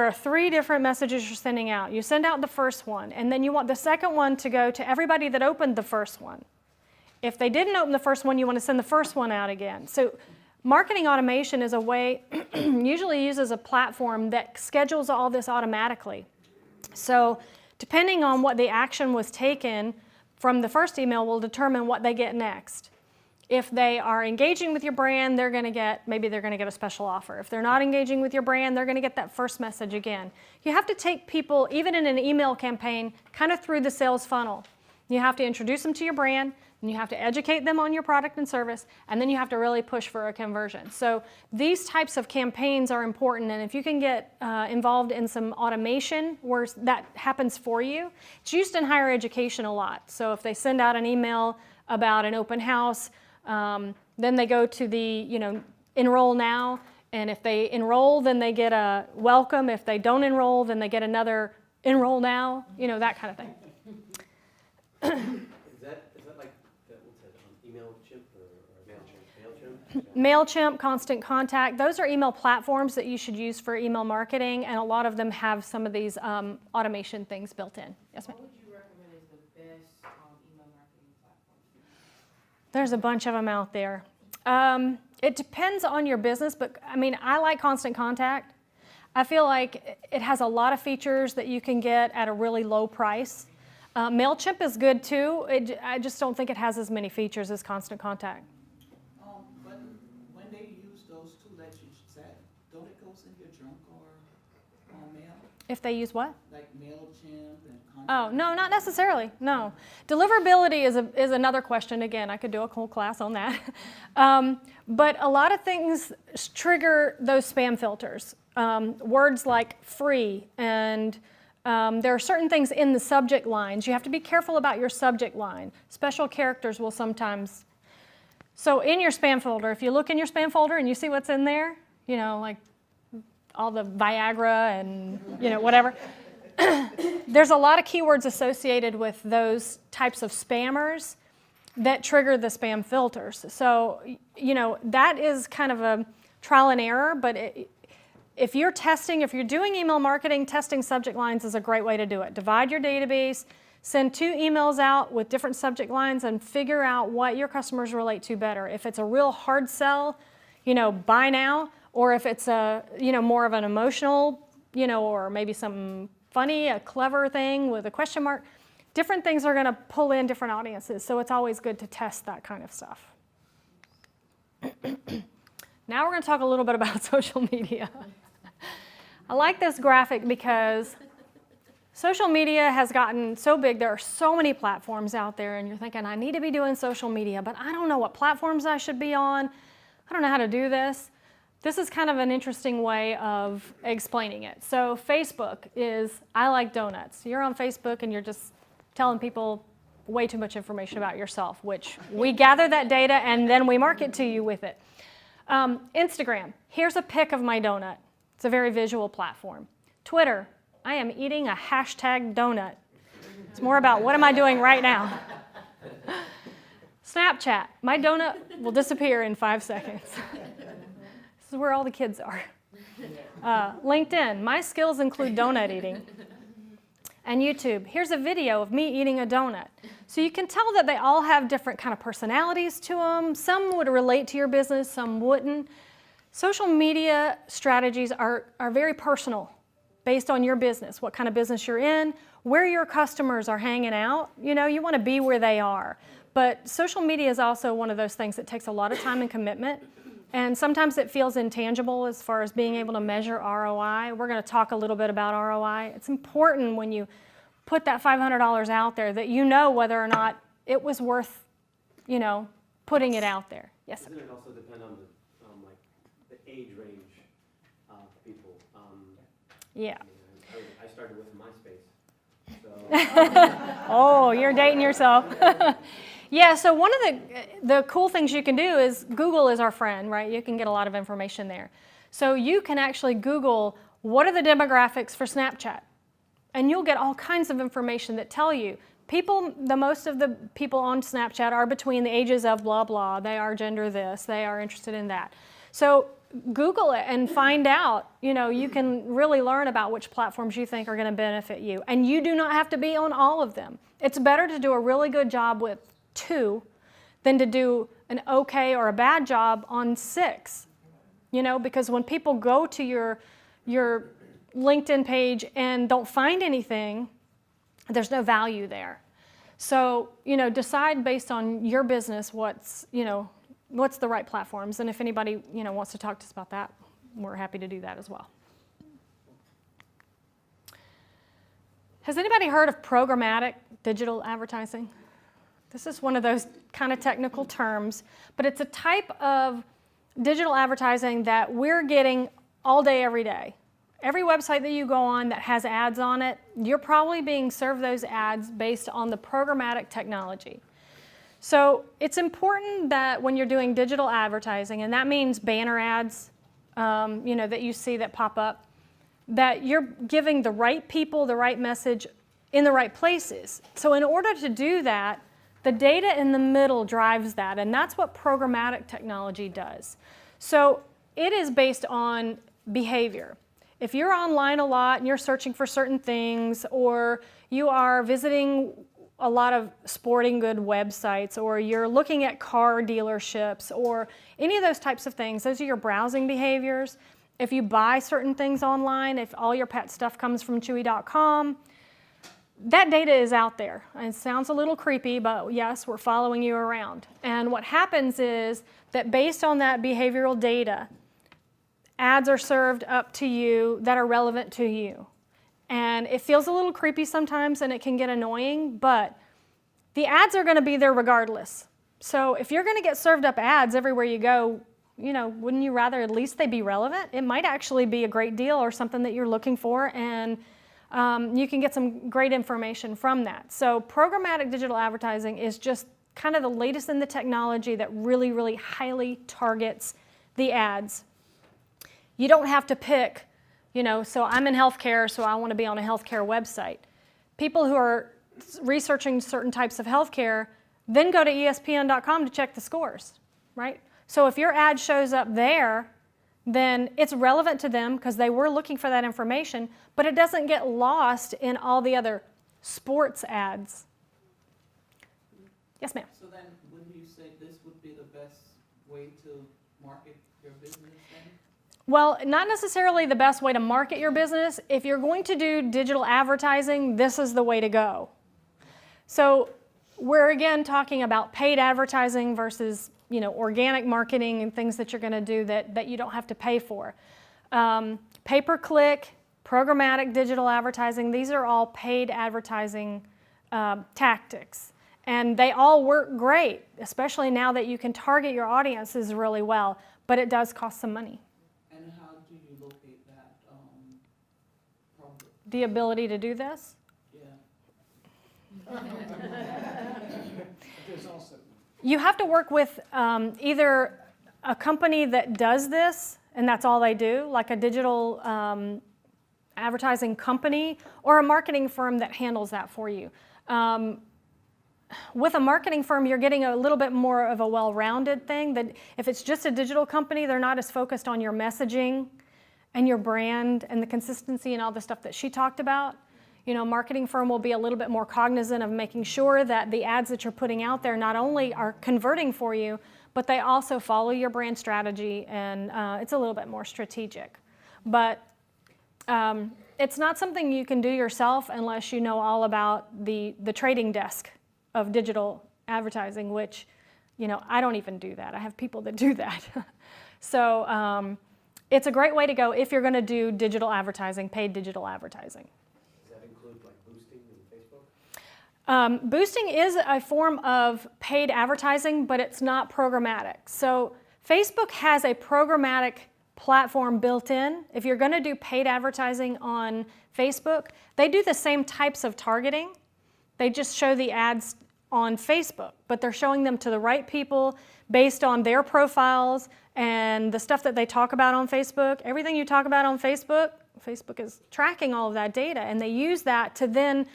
are 3 different messages you're sending out. You send out the first one, and then you want the second one to go to everybody that opened the first one. If they didn't open the first one, you want to send the first one out again. So marketing automation is a way, usually uses a platform that schedules all this automatically. So depending on what the action was taken from the first email will determine what they get next. If they are engaging with your brand, maybe they're going to get a special offer. If they're not engaging with your brand, they're going to get that first message again. You have to take people, even in an email campaign, kind of through the sales funnel. You have to introduce them to your brand, and you have to educate them on your product and service, and then you have to really push for a conversion. So these types of campaigns are important, and if you can get involved in some automation where that happens for you, it's used in higher education a lot. So if they send out an email about an open house, then they go to the, enroll now, and if they enroll, then they get a welcome. If they don't enroll, then they get another enroll now, that kind of thing. Is that like, what's that, MailChimp or MailChimp? MailChimp, Constant Contact, those are email platforms that you should use for email marketing, and a lot of them have some of these automation things built in. Yes, ma'am? What would you recommend is the best email marketing platform? There's a bunch of them out there. It depends on your business, but I like Constant Contact. I feel like it has a lot of features that you can get at a really low price. MailChimp is good too. I just don't think it has as many features as Constant Contact. But when they use those 2 that you said, don't it goes in your junk or mail? If they use what? Like MailChimp and Contact? Oh, no, not necessarily, no. Deliverability is another question. Again, I could do a whole class on that. But a lot of things trigger those spam filters. Words like free, and there are certain things in the subject lines. You have to be careful about your subject line. Special characters will sometimes. So in your spam folder, if you look in your spam folder and you see what's in there, like all the Viagra and, whatever. There's a lot of keywords associated with those types of spammers that trigger the spam filters. So, that is kind of a trial and error, but if you're doing email marketing, testing subject lines is a great way to do it. Divide your database, send 2 emails out with different subject lines, and figure out what your customers relate to better. If it's a real hard sell, buy now, or if it's more of an emotional, or maybe something funny, a clever thing with a question mark, different things are going to pull in different audiences, so it's always good to test that kind of stuff. Now we're going to talk a little bit about social media. I like this graphic because social media has gotten so big. There are so many platforms out there, and you're thinking, I need to be doing social media, but I don't know what platforms I should be on. I don't know how to do this. This is kind of an interesting way of explaining it. So Facebook is, I like donuts. You're on Facebook and you're just telling people way too much information about yourself, which we gather that data and then we market to you with it. Instagram, here's a pic of my donut. It's a very visual platform. Twitter, I am eating a hashtag donut. It's more about what am I doing right now. Snapchat, my donut will disappear in 5 seconds. This is where all the kids are. LinkedIn, my skills include donut eating. And YouTube, here's a video of me eating a donut. So you can tell that they all have different kind of personalities to them. Some would relate to your business, some wouldn't. Social media strategies are very personal, based on your business, what kind of business you're in, where your customers are hanging out. You know, you want to be where they are. But social media is also one of those things that takes a lot of time and commitment. And sometimes it feels intangible as far as being able to measure ROI. We're going to talk a little bit about ROI. It's important when you put that $500 out there that you know whether or not it was worth, you know, putting it out there. Yes, sir. Doesn't it also depend on the age range of people? Yeah. I started with MySpace. So, Oh, you're dating yourself. Yeah, so one of the cool things you can do is Google is our friend, right? You can get a lot of information there. So you can actually Google what are the demographics for Snapchat? And you'll get all kinds of information that tell you most of the people on Snapchat are between the ages of blah, blah. They are gender this, they are interested in that. So Google it and find out, you know, you can really learn about which platforms you think are going to benefit you. And you do not have to be on all of them. It's better to do a really good job with 2 than to do an okay or a bad job on 6. You know, because when people go to your LinkedIn page and don't find anything, there's no value there. So, you know, decide based on your business what's the right platforms. And if anybody, you know, wants to talk to us about that, we're happy to do that as well. Has anybody heard of programmatic digital advertising? This is one of those kind of technical terms, but it's a type of digital advertising that we're getting all day, every day. Every website that you go on that has ads on it, you're probably being served those ads based on the programmatic technology. So it's important that when you're doing digital advertising, and that means banner ads, you know, that you see that pop up, that you're giving the right people the right message in the right places. So in order to do that, the data in the middle drives that, and that's what programmatic technology does. So it is based on behavior. If you're online a lot and you're searching for certain things, or you are visiting a lot of sporting good websites, or you're looking at car dealerships, or any of those types of things, those are your browsing behaviors. If you buy certain things online, if all your pet stuff comes from Chewy.com, that data is out there. And it sounds a little creepy, but yes, we're following you around. And what happens is that based on that behavioral data, ads are served up to you that are relevant to you. And it feels a little creepy sometimes and it can get annoying, but the ads are going to be there regardless. So if you're going to get served up ads everywhere you go, you know, wouldn't you rather at least they be relevant? It might actually be a great deal or something that you're looking for, and you can get some great information from that. So programmatic digital advertising is just kind of the latest in the technology that really, really highly targets the ads. You don't have to pick, you know, so I'm in healthcare, so I want to be on a healthcare website. People who are researching certain types of healthcare then go to ESPN.com to check the scores, right? So if your ad shows up there, then it's relevant to them because they were looking for that information, but it doesn't get lost in all the other sports ads. Yes, ma'am. So then, wouldn't you say this would be the best way to market your business then? Well, not necessarily the best way to market your business. If you're going to do digital advertising, this is the way to go. So we're again talking about paid advertising versus, you know, organic marketing and things that you're going to do that you don't have to pay for. Pay-per-click, programmatic digital advertising, these are all paid advertising tactics. And they all work great, especially now that you can target your audiences really well, but it does cost some money. And how do you locate that, probably, The ability to do this? yeah. There's also, You have to work with either a company that does this, and that's all they do, like a digital advertising company, or a marketing firm that handles that for you. With a marketing firm, you're getting a little bit more of a well-rounded thing. That if it's just a digital company, they're not as focused on your messaging and your brand and the consistency and all the stuff that she talked about. You know, a marketing firm will be a little bit more cognizant of making sure that the ads that you're putting out there not only are converting for you, but they also follow your brand strategy, and it's a little bit more strategic. But it's not something you can do yourself unless you know all about the trading desk of digital advertising, which, you know, I don't even do that. I have people that do that. So it's a great way to go if you're going to do digital advertising, paid digital advertising. Does that include like boosting in Facebook? Boosting is a form of paid advertising, but it's not programmatic. So Facebook has a programmatic platform built in. If you're going to do paid advertising on Facebook, they do the same types of targeting. They just show the ads on Facebook, but they're showing them to the right people based on their profiles and the stuff that they talk about on Facebook. Everything you talk about on Facebook, Facebook is tracking all of that data, and they use that to then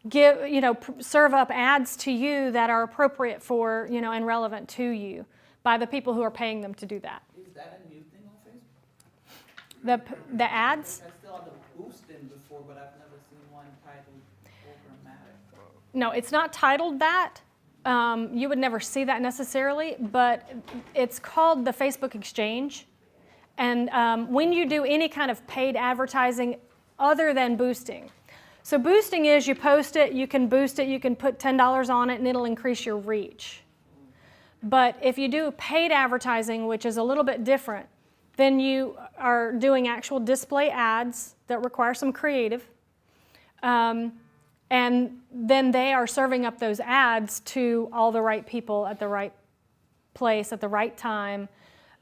give, you know, serve up ads to you that are appropriate for, you know, and relevant to you by the people who are paying them to do that. Is that a new thing on Facebook? The ads? I still have the boosting before, but I've never seen one titled programmatic. No, it's not titled that. You would never see that necessarily, but it's called the Facebook Exchange. And when you do any kind of paid advertising other than boosting, so boosting is you post it, you can boost it, you can put $10 on it, and it'll increase your reach. But if you do paid advertising, which is a little bit different, then you are doing actual display ads that require some creative. And then they are serving up those ads to all the right people at the right place at the right time.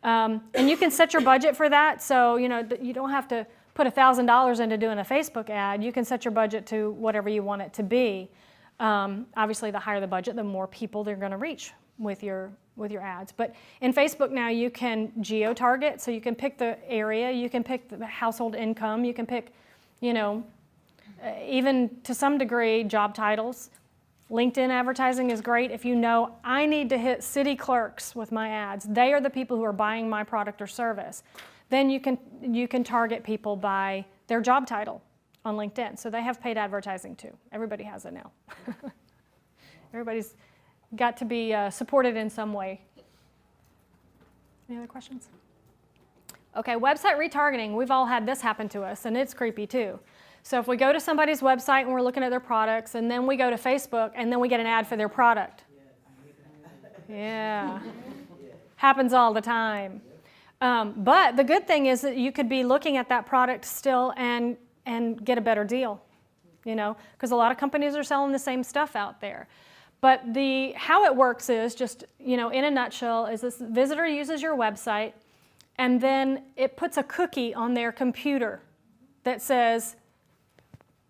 And you can set your budget for that. So, you know, you don't have to put $1,000 into doing a Facebook ad. You can set your budget to whatever you want it to be. Obviously, the higher the budget, the more people they're going to reach with your ads. But in Facebook now, you can geo-target. So you can pick the area, you can pick the household income, you can pick, you know, even to some degree, job titles. LinkedIn advertising is great if you know I need to hit city clerks with my ads. They are the people who are buying my product or service. Then you can target people by their job title on LinkedIn. So they have paid advertising too. Everybody has it now. Everybody's got to be supported in some way. Any other questions? Okay, website retargeting. We've all had this happen to us, and it's creepy too. So if we go to somebody's website and we're looking at their products, and then we go to Facebook and then we get an ad for their product. Yeah, happens all the time. But the good thing is that you could be looking at that product still and get a better deal, you know, because a lot of companies are selling the same stuff out there. But how it works is just, you know, in a nutshell, is this visitor uses your website, and then it puts a cookie on their computer that says,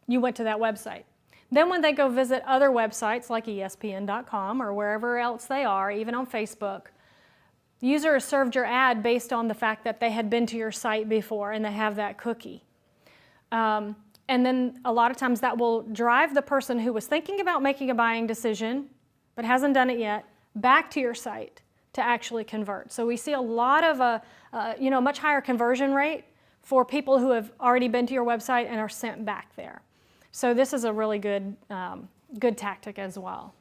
you went to that website. Then when they go visit other websites like ESPN.com or wherever else they are, even on Facebook, the user has served your ad based on the fact that they had been to your site before and they have that cookie. And then a lot of times that will drive the person who was thinking about making a buying decision but hasn't done it yet back to your site to actually convert. So we see a lot of a much higher conversion rate for people who have already been to your website and are sent back there. So this is a really good tactic as well.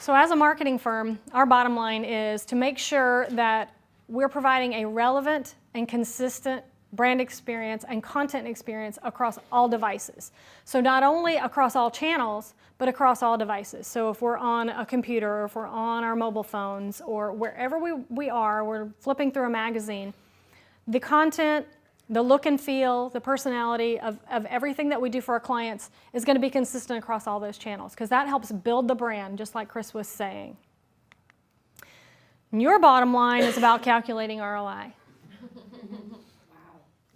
So as a marketing firm, our bottom line is to make sure that we're providing a relevant and consistent brand experience, and content experience across all devices. So not only across all channels, but across all devices. So if we're on a computer, or if we're on our mobile phones, or wherever we are, we're flipping through a magazine, the content, the look and feel, the personality of everything that we do for our clients is going to be consistent across all those channels, because that helps build the brand, just like Chris was saying. And your bottom line is about calculating ROI.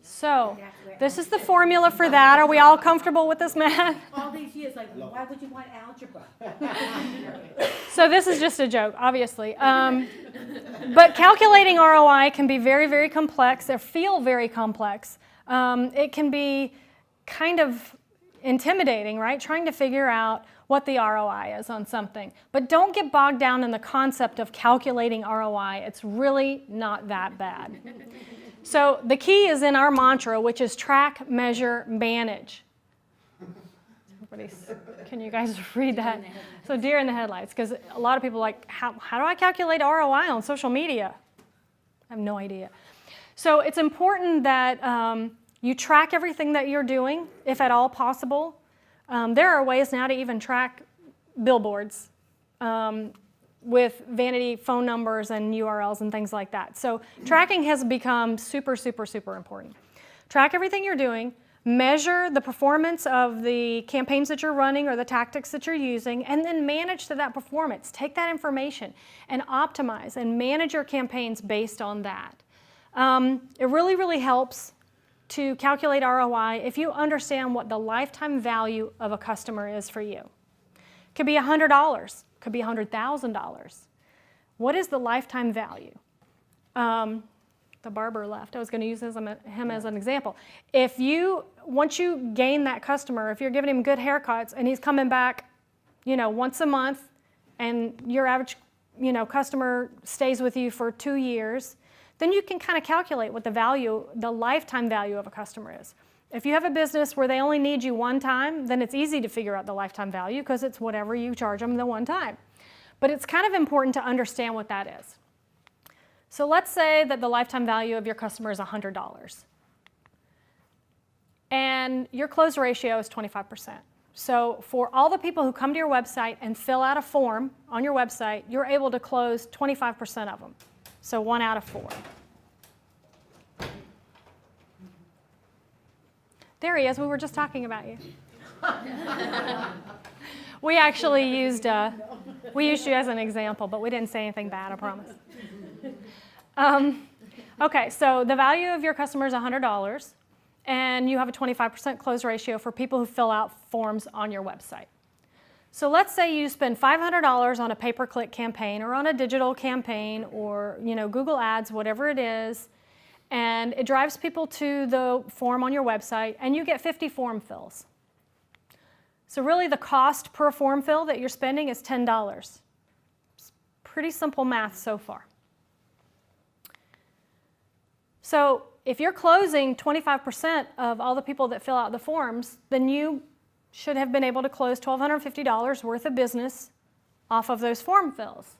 So this is the formula for that. Are we all comfortable with this math? All these years, like, why would you want algebra? So this is just a joke, obviously. But calculating ROI can be very, very complex, or feel very complex. It can be kind of intimidating, right? Trying to figure out what the ROI is on something. But don't get bogged down in the concept of calculating ROI. It's really not that bad. So the key is in our mantra, which is track, measure, manage. Can you guys read that? So deer in the headlights, because a lot of people are like, how do I calculate ROI on social media? I have no idea. So it's important that you track everything that you're doing, if at all possible. There are ways now to even track billboards with vanity phone numbers and URLs and things like that. So tracking has become super, super, super important. Track everything you're doing, measure the performance of the campaigns that you're running or the tactics that you're using, and then manage to that performance. Take that information and optimize and manage your campaigns based on that. It really, really helps to calculate ROI if you understand what the lifetime value of a customer is for you. It could be $100, could be $100,000. What is the lifetime value? The barber left. I was going to use him as an example. Once you gain that customer, if you're giving him good haircuts and he's coming back, once a month, and your average, customer stays with you for 2 years, then you can kind of calculate what the lifetime value of a customer is. If you have a business where they only need you one time, then it's easy to figure out the lifetime value because it's whatever you charge them the one time. But it's kind of important to understand what that is. So let's say that the lifetime value of your customer is $100. And your close ratio is 25%. So for all the people who come to your website and fill out a form on your website, you're able to close 25% of them. So 1 out of 4. There he is. We were just talking about you. We actually used you as an example, but we didn't say anything bad, I promise. Okay, so the value of your customer is $100, and you have a 25% close ratio for people who fill out forms on your website. So let's say you spend $500 on a pay-per-click campaign or on a digital campaign or Google Ads, whatever it is, and it drives people to the form on your website, and you get 50 form fills. So really the cost per form fill that you're spending is $10. It's pretty simple math so far. So if you're closing 25% of all the people that fill out the forms, then you should have been able to close $1,250 worth of business off of those form fills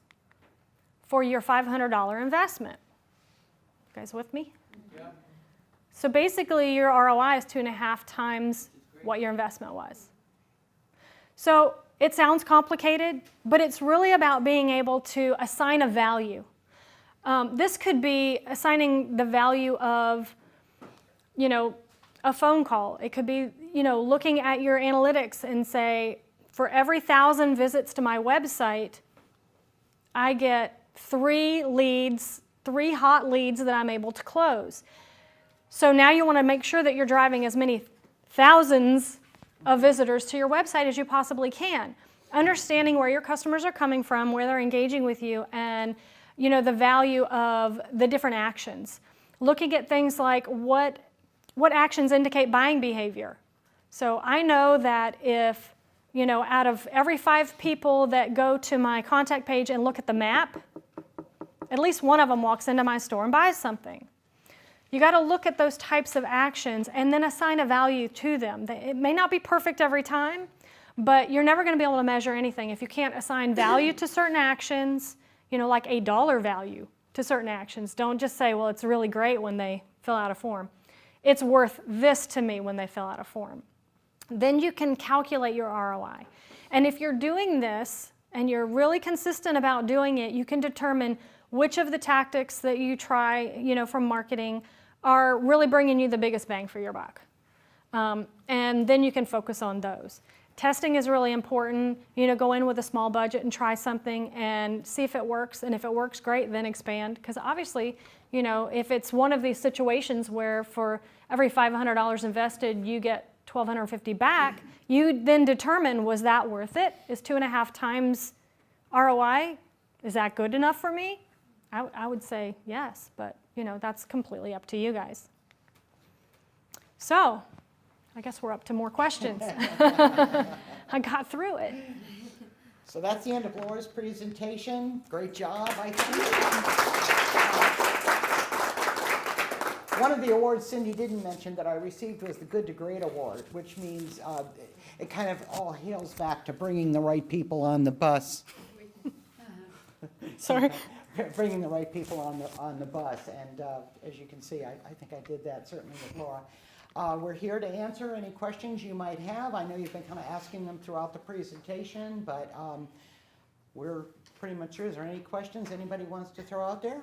for your $500 investment. You guys with me? Yeah. So basically your ROI is 2.5 times what your investment was. So it sounds complicated, but it's really about being able to assign a value. This could be assigning the value of, a phone call. It could be, looking at your analytics and say, for every 1,000 visits to my website, I get 3 hot leads that I'm able to close. So now you want to make sure that you're driving as many thousands of visitors to your website as you possibly can. Understanding where your customers are coming from, where they're engaging with you, and the value of the different actions. Looking at things like what actions indicate buying behavior. So I know that if, out of every 5 people that go to my contact page and look at the map, at least one of them walks into my store and buys something. You got to look at those types of actions and then assign a value to them. It may not be perfect every time, but you're never going to be able to measure anything if you can't assign value to certain actions, like a dollar value to certain actions. Don't just say, well, it's really great when they fill out a form. it's worth this to me when they fill out a form. Then you can calculate your ROI. And if you're doing this and you're really consistent about doing it, you can determine which of the tactics that you try, from marketing are really bringing you the biggest bang for your buck. And then you can focus on those. Testing is really important. Go in with a small budget and try something and see if it works. And if it works, great, then expand. Because obviously, if it's one of these situations where for every $500 invested, you get $1,250 back, you then determine, was that worth it? Is 2.5 times ROI, is that good enough for me? I would say yes, but that's completely up to you guys. So, I guess we're up to more questions. I got through it. So that's the end of Laura's presentation. Great job, I think. One of the awards Cindy didn't mention that I received was the Good to Great Award, which means it kind of all hails back to bringing the right people on the bus. Sorry. Bringing the right people on the bus, and as you can see, I think I did that certainly with Laura. We're here to answer any questions you might have. I know you've been kind of asking them throughout the presentation, but we're pretty much sure. Is there any questions anybody wants to throw out there?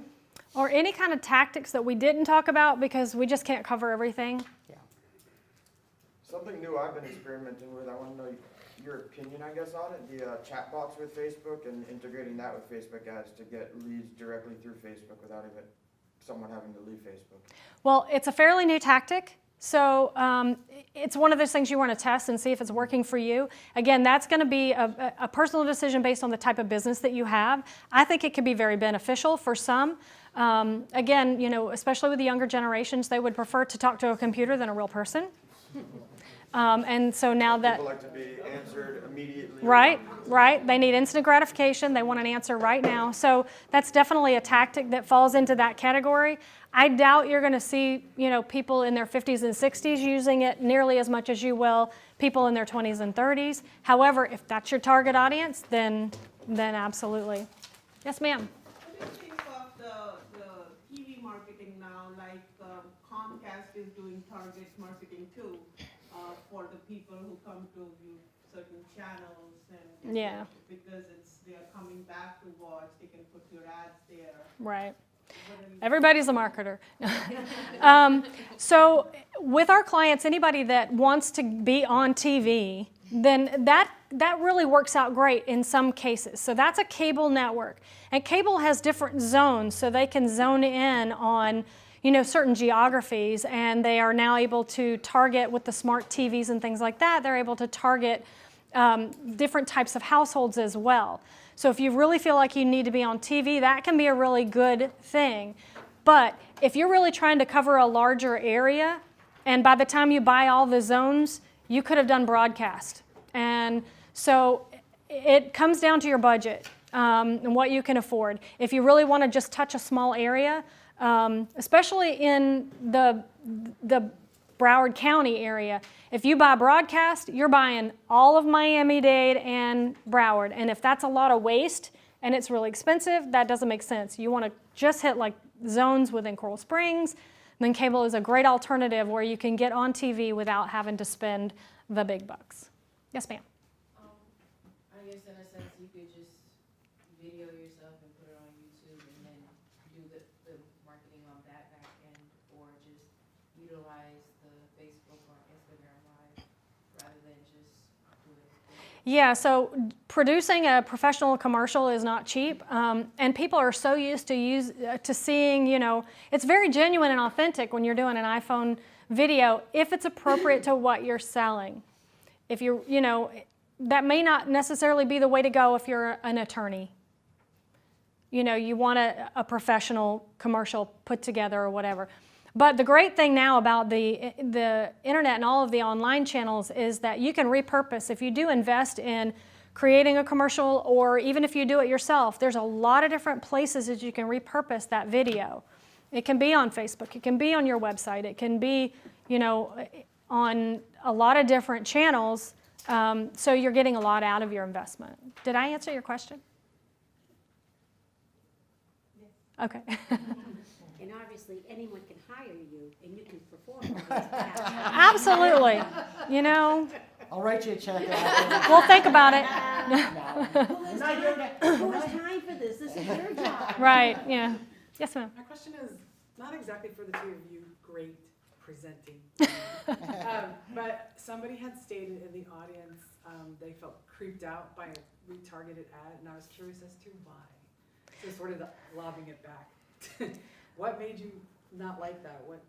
Or any kind of tactics that we didn't talk about because we just can't cover everything. Yeah. Something new I've been experimenting with, I want to know your opinion, I guess, on it, the chat box with Facebook and integrating that with Facebook ads to get leads directly through Facebook without even someone having to leave Facebook. Well, it's a fairly new tactic. So it's one of those things you want to test and see if it's working for you. Again, that's going to be a personal decision based on the type of business that you have. I think it could be very beneficial for some. Again, especially with the younger generations, they would prefer to talk to a computer than a real person. And so now that... People like to be answered immediately. Right. They need instant gratification. They want an answer right now. So that's definitely a tactic that falls into that category. I doubt you're going to see, people in their 50s and 60s using it nearly as much as you will people in their 20s and 30s. However, if that's your target audience, then absolutely. Yes, ma'am. What do you think of the TV marketing now? Like Comcast is doing target marketing too for the people who come to view certain channels, and Yeah. because they are coming back to watch, they can put your ads there. Right. What are you Everybody's a marketer. So with our clients, anybody that wants to be on TV, then that really works out great in some cases. So that's a cable network. And cable has different zones, so they can zone in on certain geographies, and they are now able to target with the smart TVs and things like that. They're able to target different types of households as well. So if you really feel like you need to be on TV, that can be a really good thing. But if you're really trying to cover a larger area, and by the time you buy all the zones, you could have done broadcast. And so it comes down to your budget and what you can afford. If you really want to just touch a small area, especially in the Broward County area, if you buy broadcast, you're buying all of Miami-Dade and Broward. And if that's a lot of waste and it's really expensive, that doesn't make sense. You want to just hit like zones within Coral Springs. Then cable is a great alternative where you can get on TV without having to spend the big bucks. Yes, ma'am. I guess in a sense you could just video yourself and put it on YouTube and then do the marketing on that back end, or just utilize the Facebook or Instagram Live rather than just do it. Yeah, so producing a professional commercial is not cheap, and people are so used to seeing, it's very genuine and authentic when you're doing an iPhone video if it's appropriate to what you're selling. If you're, that may not necessarily be the way to go if you're an attorney. You want a professional commercial put together or whatever. But the great thing now about the internet and all of the online channels is that you can repurpose. If you do invest in creating a commercial, or even if you do it yourself, there's a lot of different places that you can repurpose that video. It can be on Facebook, it can be on your website, it can be, on a lot of different channels, so you're getting a lot out of your investment. Did I answer your question? Yes. Okay. In our obviously anyone can hire you and you can perform all these tasks. Absolutely. You know, I'll write you a check after. we'll think about it. Who has time for this? This is your job. Right, yeah. Yes, ma'am. My question is not exactly for the two of you, great presenting. But somebody had stated in the audience, they felt creeped out by a retargeted ad, and I was curious as to why. So sort of lobbing it back. What made you not like that? What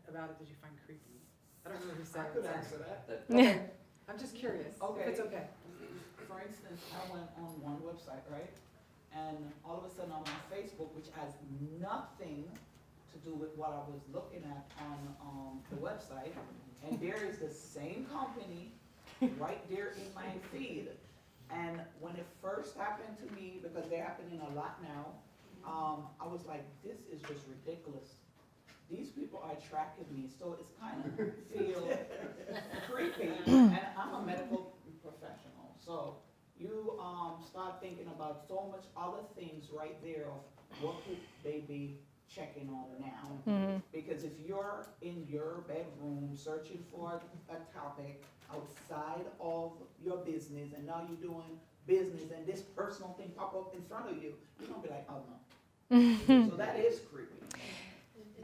about it did you find creepy? I don't know who I said could it. answer that. Yeah. I'm just curious, Okay. if it's okay. For instance, I went on one website, right? And all of a sudden I'm on Facebook, which has nothing to do with what I was looking at on the website. And there is the same company right there in my feed. And when it first happened to me, because they're happening a lot now, I was like, this is just ridiculous. These people are tracking me, so it's kind of feel creepy. And I'm a medical professional, so you start thinking about so much other things right there of what could they be checking on now. Because if you're in your bedroom searching for a topic outside of your business, and now you're doing business and this personal thing pop up in front of you, you're gonna be like, oh no. So that is creepy.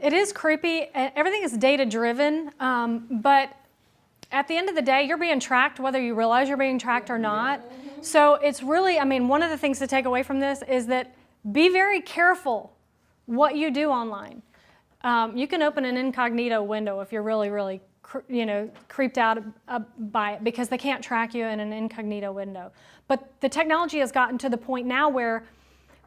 It is creepy. Everything is data driven, but at the end of the day, you're being tracked whether you realize you're being tracked or not. So it's really, I mean, one of the things to take away from this is that be very careful what you do online. You can open an incognito window if you're really creeped out by it, because they can't track you in an incognito window. But the technology has gotten to the point now where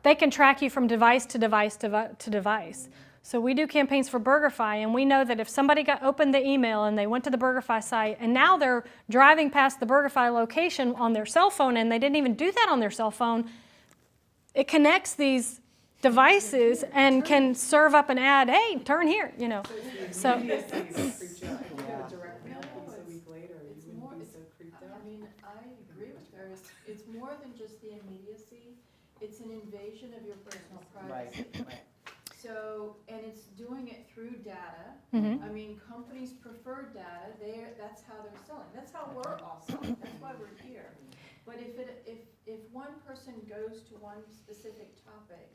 they can track you from device to device to device. So we do campaigns for BurgerFi, and we know that if somebody opened the email and they went to the BurgerFi site, and now they're driving past the BurgerFi location on their cell phone, and they didn't even do that on their cell phone, it connects these devices and can serve up an ad, hey, turn here, you know. So Immediacy that creeped you out. If you get a direct mail piece a week later, you wouldn't be so creeped out. I mean, I agree with Ferris. It's more than just the immediacy. It's an invasion of your personal privacy. Right. So, and it's doing it through data. I mean, companies prefer data. That's how they're selling. That's how we're all selling. That's why we're here. But if one person goes to one specific topic,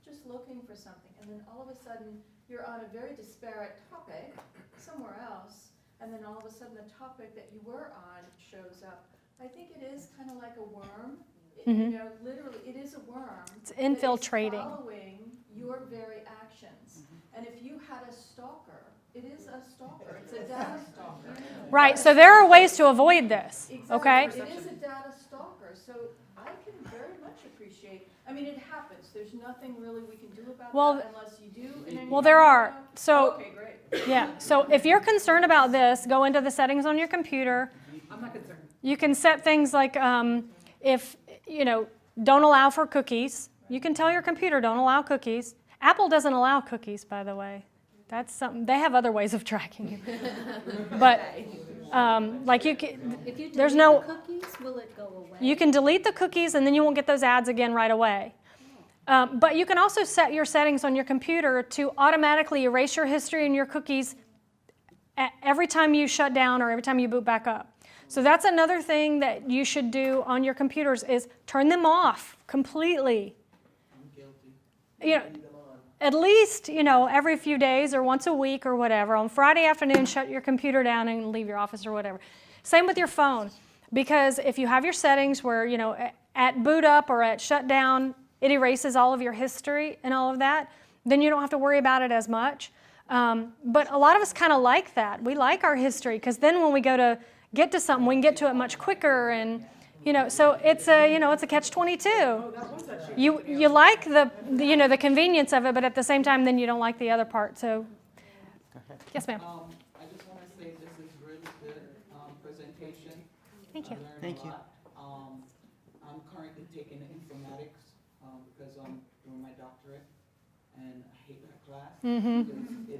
just looking for something, and then all of a sudden you're on a very disparate topic somewhere else, and then all of a sudden the topic that you were on shows up. I think it is kind of like a worm. You know, literally, it is a worm. it's infiltrating. That is following your very actions. And if you had a stalker, it is a stalker. It's a data stalker. Right, so there are ways to avoid this, okay? Exactly. It is a data stalker. So I can very much appreciate, I mean, it happens. There's nothing really we can do about that unless you do. And then Well, there are. Oh, So, okay, great. yeah, so if you're concerned about this, go into the settings on your computer. I'm not concerned. You can set things like if, don't allow for cookies. You can tell your computer don't allow cookies. Apple doesn't allow cookies, by the way. That's something, they have other ways of tracking you. But like you can, If you there's delete no, the cookies, will it go away? you can delete the cookies and then you won't get those ads again right away. But you can also set your settings on your computer to automatically erase your history and your cookies every time you shut down or every time you boot back up. So that's another thing that you should do on your computers is turn them off completely. I'm guilty. At least, every few days or once a week or whatever. On Friday afternoon, shut your computer down and leave your office or whatever. Same with your phone. Because if you have your settings where, at boot up or at shutdown, it erases all of your history and all of that, then you don't have to worry about it as much. But a lot of us kind of like that. We like our history because then when we go to get to something, we can get to it much quicker. And, so it's a catch-22. You like the convenience of it, but at the same time, then you don't like the other part. So, yes, ma'am. I just want to say this is really good presentation. Thank you. I learned Thank a you. lot. I'm currently taking informatics because I'm doing my doctorate, and I hate that class because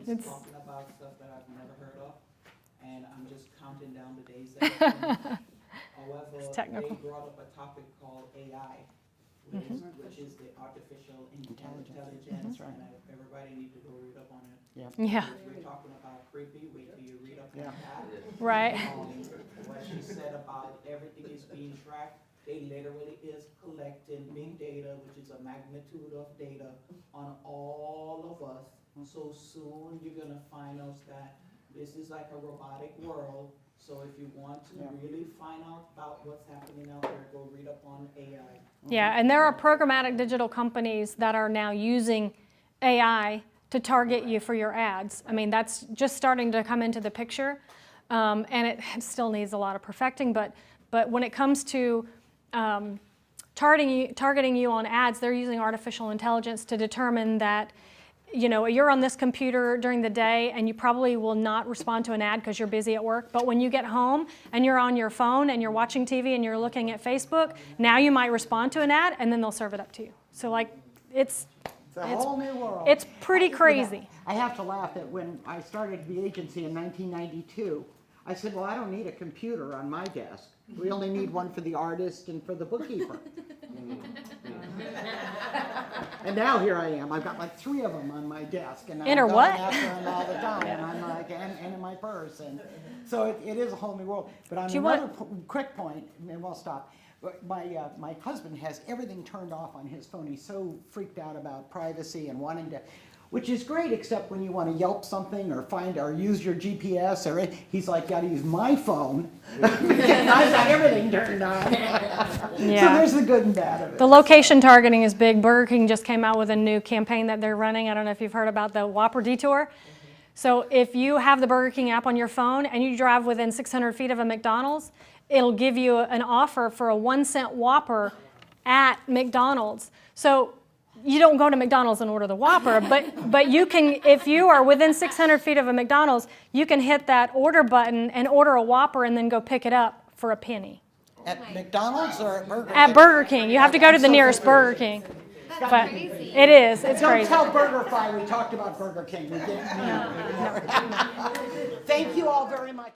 it's talking about stuff that I've never heard of, and I'm just counting down the days that However, technical. they brought up a topic called AI, which is the artificial intelligence, That's right. and everybody needs to go read up on it. Yeah. Yeah, We're talking about creepy, wait till you read up on Yeah. that. right. What she said about everything is being tracked, they literally is collecting big data, which is a magnitude of data on all of us. So soon you're gonna find out that this is like a robotic world. So if you want to Yeah. really find out about what's happening out there, go read up on AI. Yeah, and there are programmatic digital companies that are now using AI to target you for your ads. I mean, that's just starting to come into the picture, and it still needs a lot of perfecting, but when it comes to targeting you on ads, they're using artificial intelligence to determine that, you know, you're on this computer during the day and you probably will not respond to an ad because you're busy at work, but when you get home and you're on your phone and you're watching TV and you're looking at Facebook, now you might respond to an ad and then they'll serve it up to you. So like, It's a whole new world. it's pretty You know, crazy. I have to laugh that when I started the agency in 1992, I said, well, I don't need a computer on my desk. We only need one for the artist and for the bookkeeper. And now here I am. I've got like 3 of them on my desk, and I'm In her going what? after them all the time. And I'm like, and in my purse, and so it is a whole new world. But on Do you another want- quick point, and we'll stop. My husband has everything turned off on his phone. He's so freaked out about privacy and wanting to, which is great, except when you want to Yelp something or find or use your GPS or he's like, got to use my phone because I've got everything turned on. So Yeah. there's the good and bad of it. The location targeting is big. Burger King just came out with a new campaign that they're running. I don't know if you've heard about the Whopper Detour. So if you have the Burger King app on your phone and you drive within 600 feet of a McDonald's, it'll give you an offer for a 1-cent Whopper at McDonald's. So you don't go to McDonald's and order the Whopper, but you can, if you are within 600 feet of a McDonald's, you can hit that order button and order a Whopper and then go pick it up for a penny. At McDonald's or at Burger King? At Burger King. You have to go to the nearest Burger King. But it is, it's Don't crazy. tell BurgerFi we talked about Burger King. We didn't mean it. Thank you all very much.